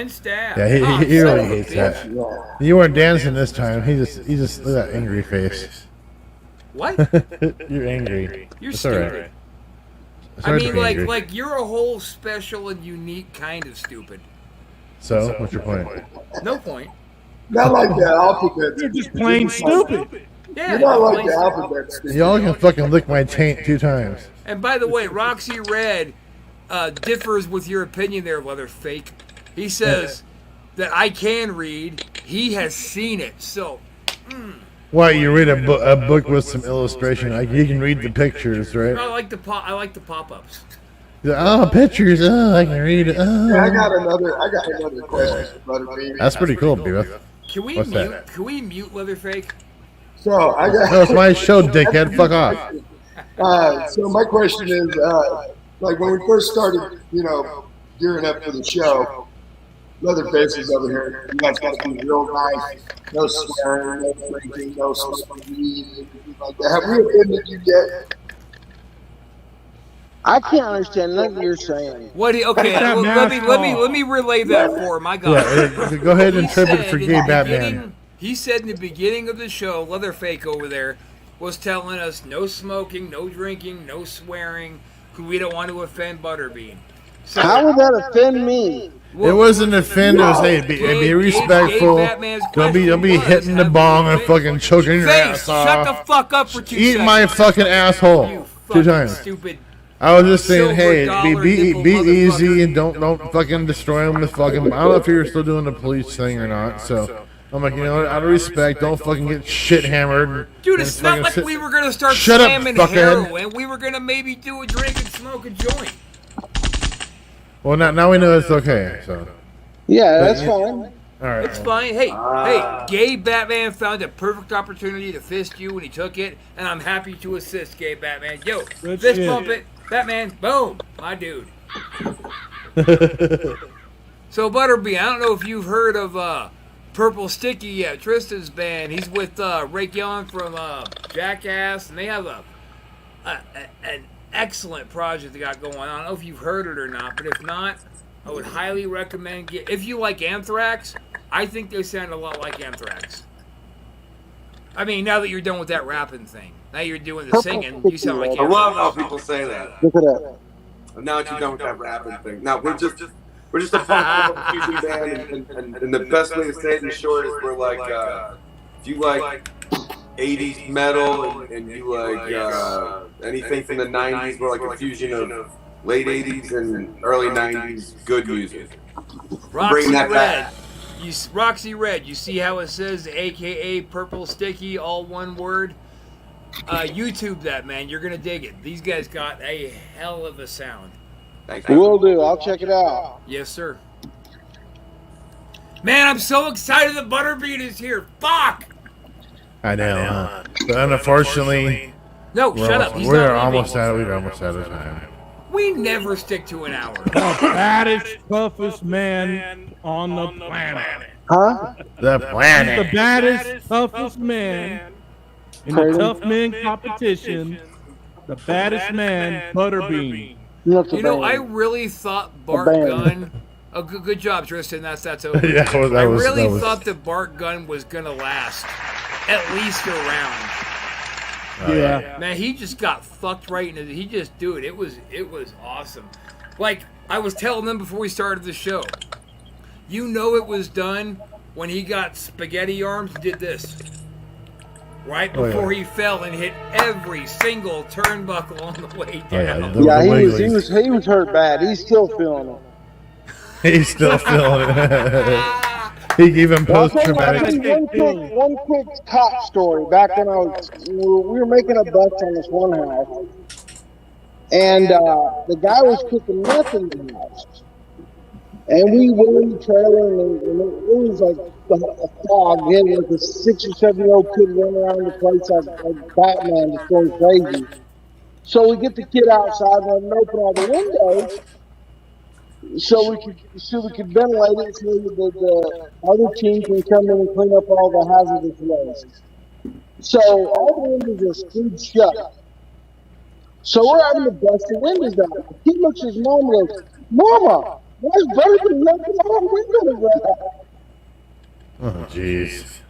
And stab. Yeah, he Oh, really son of a hates bitch. that. You weren't dancing this time. He just look at that angry face. What? You're angry. You're It's stupid. alright. I mean, like you're a whole special and unique kind of stupid. So, what's your point? No point. Not like the alphabet. You're just plain stupid. Yeah, You're not like plain the stupid. alphabet. stupid. Y'all can fucking lick my taint 2 times. And by the way, Roxy Red differs with your opinion there, Leatherface. He says that I can read. He has seen it. So, Why, you read a book with some illustration? Like, you can read the pictures, right? I like the pop-ups. Oh, pictures. Oh, I can read it. Oh. Yeah, I got another question for Butterbean. That's pretty cool, Beavis. Can we What's mute? that? Can we mute Leatherface? So I got. No, it's my show, dickhead. Fuck off. So my question is, like when we first started, gearing up for the show, Leatherface is over here. You guys got to be real nice. No swearing, no drinking, no smoking weed, anything like that. Have we offended you yet? I can't understand nothing you're saying. What? Okay, let me relay that for him. I got it. Yeah, go ahead and trip it for He gay said in the Batman. beginning- He said in the beginning of the show, Leatherface over there was telling us no smoking, no drinking, no swearing, 'cause we don't want to offend Butterbean. So, How would that offend me? It wasn't offend. It was, hey, be respectful. Don't be hitting the bong and fucking choking your ass off. Shut the fuck up for 2 Eat seconds. my fucking asshole 2 times. Stupid. I was just saying, hey, silver be nipple easy and don't fucking destroy them with fucking. I don't know if you're still doing the police thing or not. So I'm like, out of respect, don't fucking get shit hammered. Dude, it's not like we were gonna start Shut up, slamming fuckhead. heroin. We were gonna maybe do a drink and smoke a joint. Well, now we know it's okay. So Yeah, But that's you- fine. all right. It's fine. Hey, gay Batman found a perfect opportunity to fist you and he took it, and I'm happy to assist gay Batman. Yo, Good fist shit. bump it, Batman, boom, my dude. So Butterbean, I don't know if you've heard of Purple Sticky yet. Tristan's band. He's with Ray Young from Jackass, and they have an excellent project they got going on. I don't know if you've heard it or not, but if not, I would highly recommend if you like Anthrax, I think they sound a lot like Anthrax. I mean, now that you're done with that rapping thing, now you're doing the singing, you sound like I love how Anthrax. people say that. Look at that. Now that you're done with that rapping thing. Now we're just a punk fusion band, and the best way to say it in short is we're like, if you like 80s metal and you like anything from the 90s, we're like a fusion of late 80s and early 90s good music. Roxy Bring that Red. back. Roxy Red, you see how it says AKA Purple Sticky, all one word? YouTube that, man. You're going to dig it. These guys got a hell of a sound. Will do. I'll check it out. Yes, sir. Man, I'm so excited that Butterbean is here. Fuck! I know. But unfortunately, No, shut up. He's We're not almost leaving. we're almost out of time. We never stick to an hour. The baddest, toughest man on the planet. Huh? The He's planet. the baddest, toughest man in the tough men competition. The baddest man, Butterbean. You know, I really thought Bart band. Gunn. Oh, good job, Tristan. That's over. Yeah, that was- I that was- really that was- thought that Bart Gunn was gonna last at least a round. Yeah. Man, he just got fucked right into it. He just, dude, it was awesome. Like I was telling them before we started the show. You know it was done when he got spaghetti arms and did this. Right Oh, yeah. before he fell and hit every single turnbuckle on the way Oh, yeah, down. the- Yeah, the he was hurt bad. He's still feeling it. He's still feeling it. He even Well, I'll post tell you traumatic. one quick cop story. Back when we were making a bus on this one house, and the guy was cooking meth in the house. And we went in the trailer, and it was like a fog. We had like a 6 or 7 year old kid running around the place like Batman, just going crazy. So we get the kid outside and open all the windows, so we could ventilate it, so the other team can come in and clean up all the hazardous waste. So all the windows are screwed shut. So we're having to bust the windows out. The kid looks at his mom and goes, "Mama, Why's Butterbean looking out the window? Oh, jeez.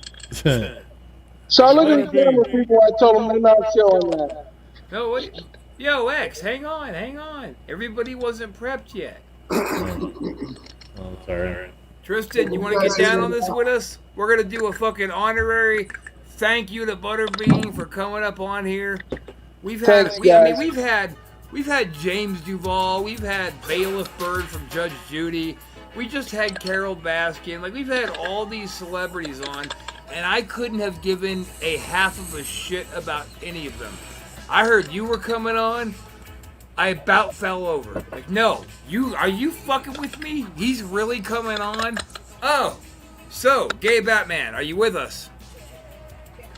So I look at the camera people. I told them they're not showing that. No, wait. Yo, X, hang on. Everybody wasn't prepped yet. Oh, sorry. Tristan, you want to get down on this with us? We're going to do a fucking honorary thank you to Butterbean for coming up on here. We've had, we've had James Duvall. We've had Bailiff Bird from Judge Judy. We just had Carol Baskin. Like, we've had all these celebrities on, and I couldn't have given a half of a shit about any of them. I heard you were coming on. I about fell over. Like, no, are you fucking with me? He's really coming on? Oh, so, Gay Batman, are you with us?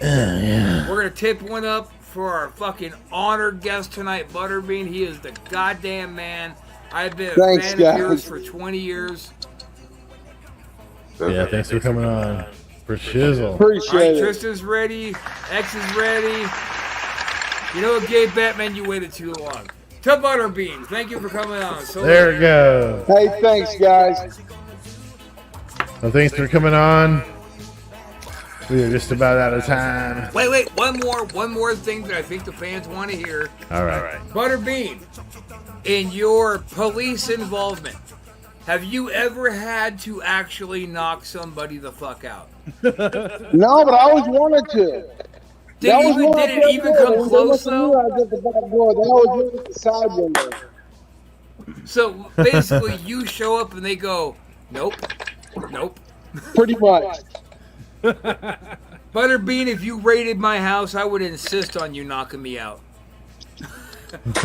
Yeah. We're gonna tip one up for our fucking honored guest tonight, Butterbean. He is the goddamn man. I've been a fan of yours for 20 years. Yeah, thanks for coming on. For shizzle. Appreciate it. Tristan's ready. X is ready. You know what, Gay Batman, you waited too long. To Butterbean, thank you for coming on. So there we go. Hey, thanks, guys. Well, thanks for coming on. We are just about out of time. Wait, one more thing that I think the fans want to hear. All right. Butterbean, in your police involvement, have you ever had to actually knock somebody the fuck out? No, but I always wanted to. Did it even come close though? I was at the back door. They always look at the side window. So basically, you show up and they go, nope. Pretty much. Butterbean, if you raided my house, I would insist on you knocking me out.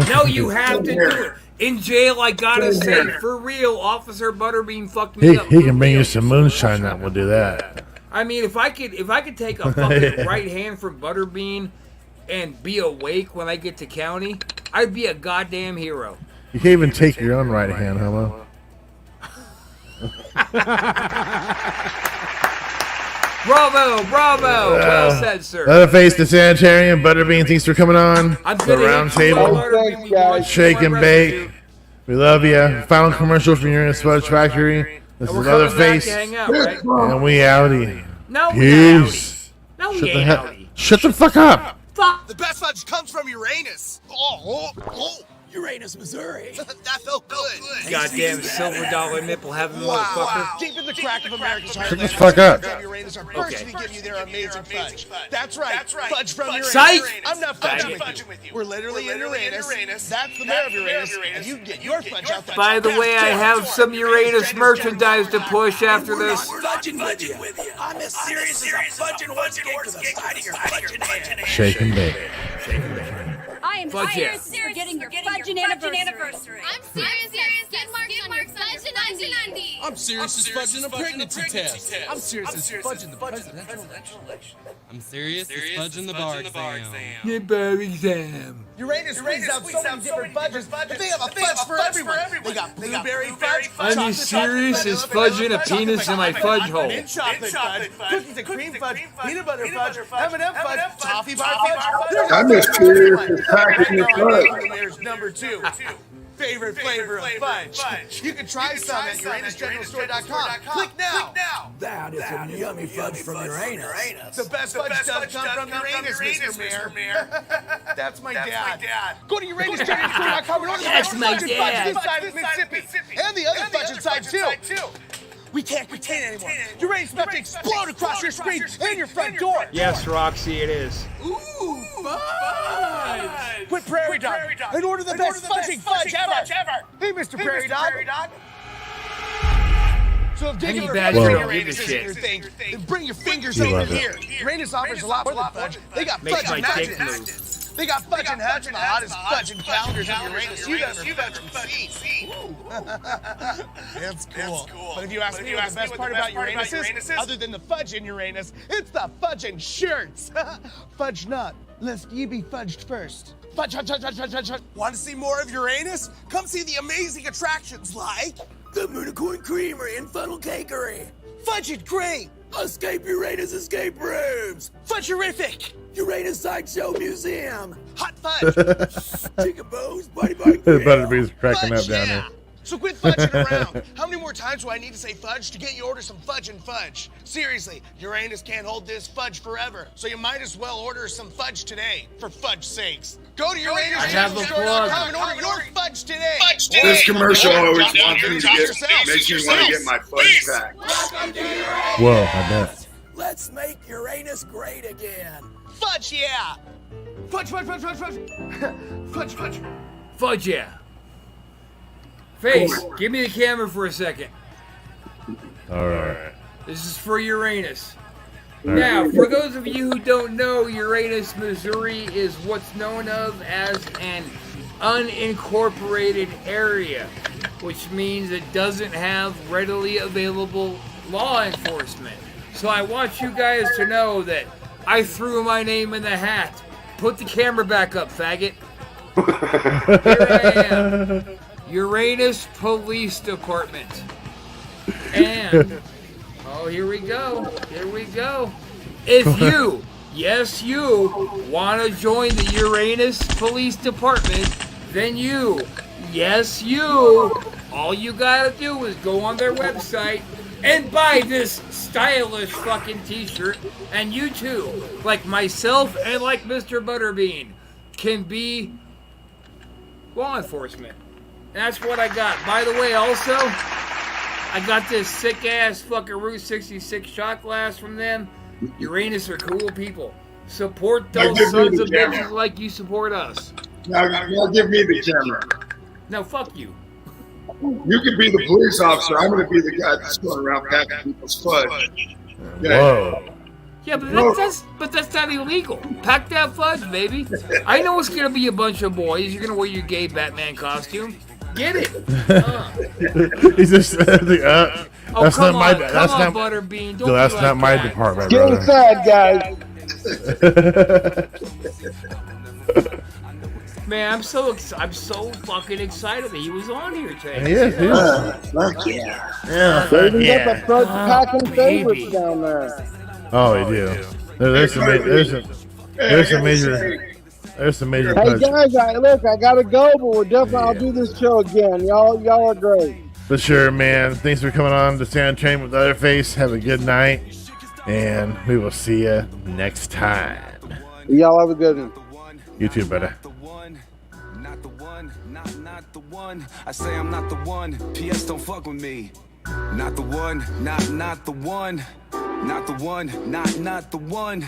No, you have to do it. In jail, I gotta say, for real, Officer Butterbean fucked me up. He can bring you some moonshine. That will do that. I mean, if I could take a fucking right hand from Butterbean and be awake when I get to county, I'd be a goddamn hero. You can't even take your own right hand, homo. Bravo. Well said, sir. Leatherface, the Sanitarium, Butterbean, thanks for coming on. I'm The round table. Shake and bake. We love you. Final commercial from Uranus Fudge Factory. This is Leatherface. Right? And we outie. No, Peace. No, we ain't outie. Shut the fuck up. Fuck. The best fudge comes from Uranus. Oh. Uranus, Missouri. That felt good. Goddamn silver dollar nipple having motherfucker. Deep in the crack of America's Shut the heartland, fuck up. Uranus are first to give you their amazing fudge. That's right. Fudge from Uranus. Psych. I'm not fudging with you. We're literally in Uranus. That's the mayor of Uranus, and you can get your fudge out there. By the way, I have some Uranus merchandise to push after this. We're fudging with you. I'm as serious as a fudging horse gig to the side of your fudging hand. Shake and bake. I am Fudge serious for getting your fudging anniversary. I'm serious as skid marks on your fudge and undies. I'm serious as fudging a pregnancy test. I'm serious as fudging the presidential election. I'm serious as fudging the bar exam. The bar exam. Uranus brings out so many different fudges, but they have a fudge for everyone. They got blueberry fudge. Are you serious as fudging a penis in my fudge hole? Mint chocolate fudge, cookies and cream fudge, peanut butter fudge, M&M fudge, toffee bar fudge. I'm as serious as packing the fudge. There's number 2. Favorite flavor of fudge. You can try some at UranusGeneralStore.com. Click now. That is some yummy fudge from Uranus. The best fudge does come from Uranus, Mr. Mayor. That's my dad. Go to UranusGeneralStore.com and order the best fudge and fudge this side of Mississippi. And the other fudge inside, too. We can't contain it anymore. Uranus is about to explode across your screen and your front door. Yes, Roxy, it is. Ooh, fudge! Quit Prairie Dog and order the best fudging fudge ever. Hey, Mr. Prairie Dog. So if digging Uranus isn't your thing, then bring your fingers over here. Uranus offers a lot more than fudge. They got fudge and magnets. They got fudge and huts and the hottest fudge and calendars of Uranus you've ever fudged seen. That's cool. But if you ask me what the best part about Uranus is, other than the fudge in Uranus, it's the fudging shirts. Fudge not, lest ye be fudged first. Fudge. Want to see more of Uranus? Come see the amazing attractions like The Moonicorn Creamery and Funnel Cakery. Fudge It Great, Escape Uranus Escape Rooms. Fudgerific, Uranus Sideshow Museum. Hot Fudge, Chicken Bones Buddy Bite Grill. Butterbean's cracking up down there. So quit fudging around. How many more times do I need to say fudge to get you to order some fudge and fudge? Seriously, Uranus can't hold this fudge forever, so you might as well order some fudge today, for fudge sakes. Go to UranusStore.com and order your fudge today. This commercial always wants me to makes me want to get my fudge back. Whoa, I bet. Let's make Uranus great again. Fudge, yeah. Fudge, fudge, fudge, fudge, fudge. Fudge, fudge. Fudge, yeah. Face, give me the camera for a second. All right. This is for Uranus. All right. Now, for those of you who don't know, Uranus, Missouri is what's known of as an unincorporated area, which means it doesn't have readily available law enforcement. So I want you guys to know that I threw my name in the hat. Put the camera back up, faggot. Here I am. Uranus Police Department. And, oh, here we go. Here we go. If you, yes, you, want to join the Uranus Police Department, then you, yes, you, all you got to do is go on their website and buy this stylish fucking t-shirt, and you too, like myself and like Mr. Butterbean, can be law enforcement. And that's what I got. By the way, also, I got this sick-ass fucking Route 66 shot glass from them. Uranus are cool people. Support those sons of bitches like you support us. Now give me the camera. No, fuck you. You can be the police officer. I'm going to be the guy that's going around packing people's fudge. Yeah. Whoa. Yeah, but that's not illegal. Pack that fudge, baby. I know it's gonna be a bunch of boys. You're gonna wear your gay Batman costume. Get it? He's just that's not my. That's not Butterbean. Dude, that's not my department. Get inside, guys. Man, I'm so fucking excited that he was on here today. Fuck yeah. Yeah. They even got the fudge Oh, packing favorites down there. Oh, they do. There's some major. Hey guys, I gotta go, but we're definitely. I'll do this show again. Y'all are great. For sure, man. Thanks for coming on to Sanitarium with Leatherface. Have a good night, and we will see you next time. Y'all have a good one. You too, brother. Not the one. I say I'm not the one. PS don't fuck with me. Not the one. Not the one. Not the one. Not the one. Not the one.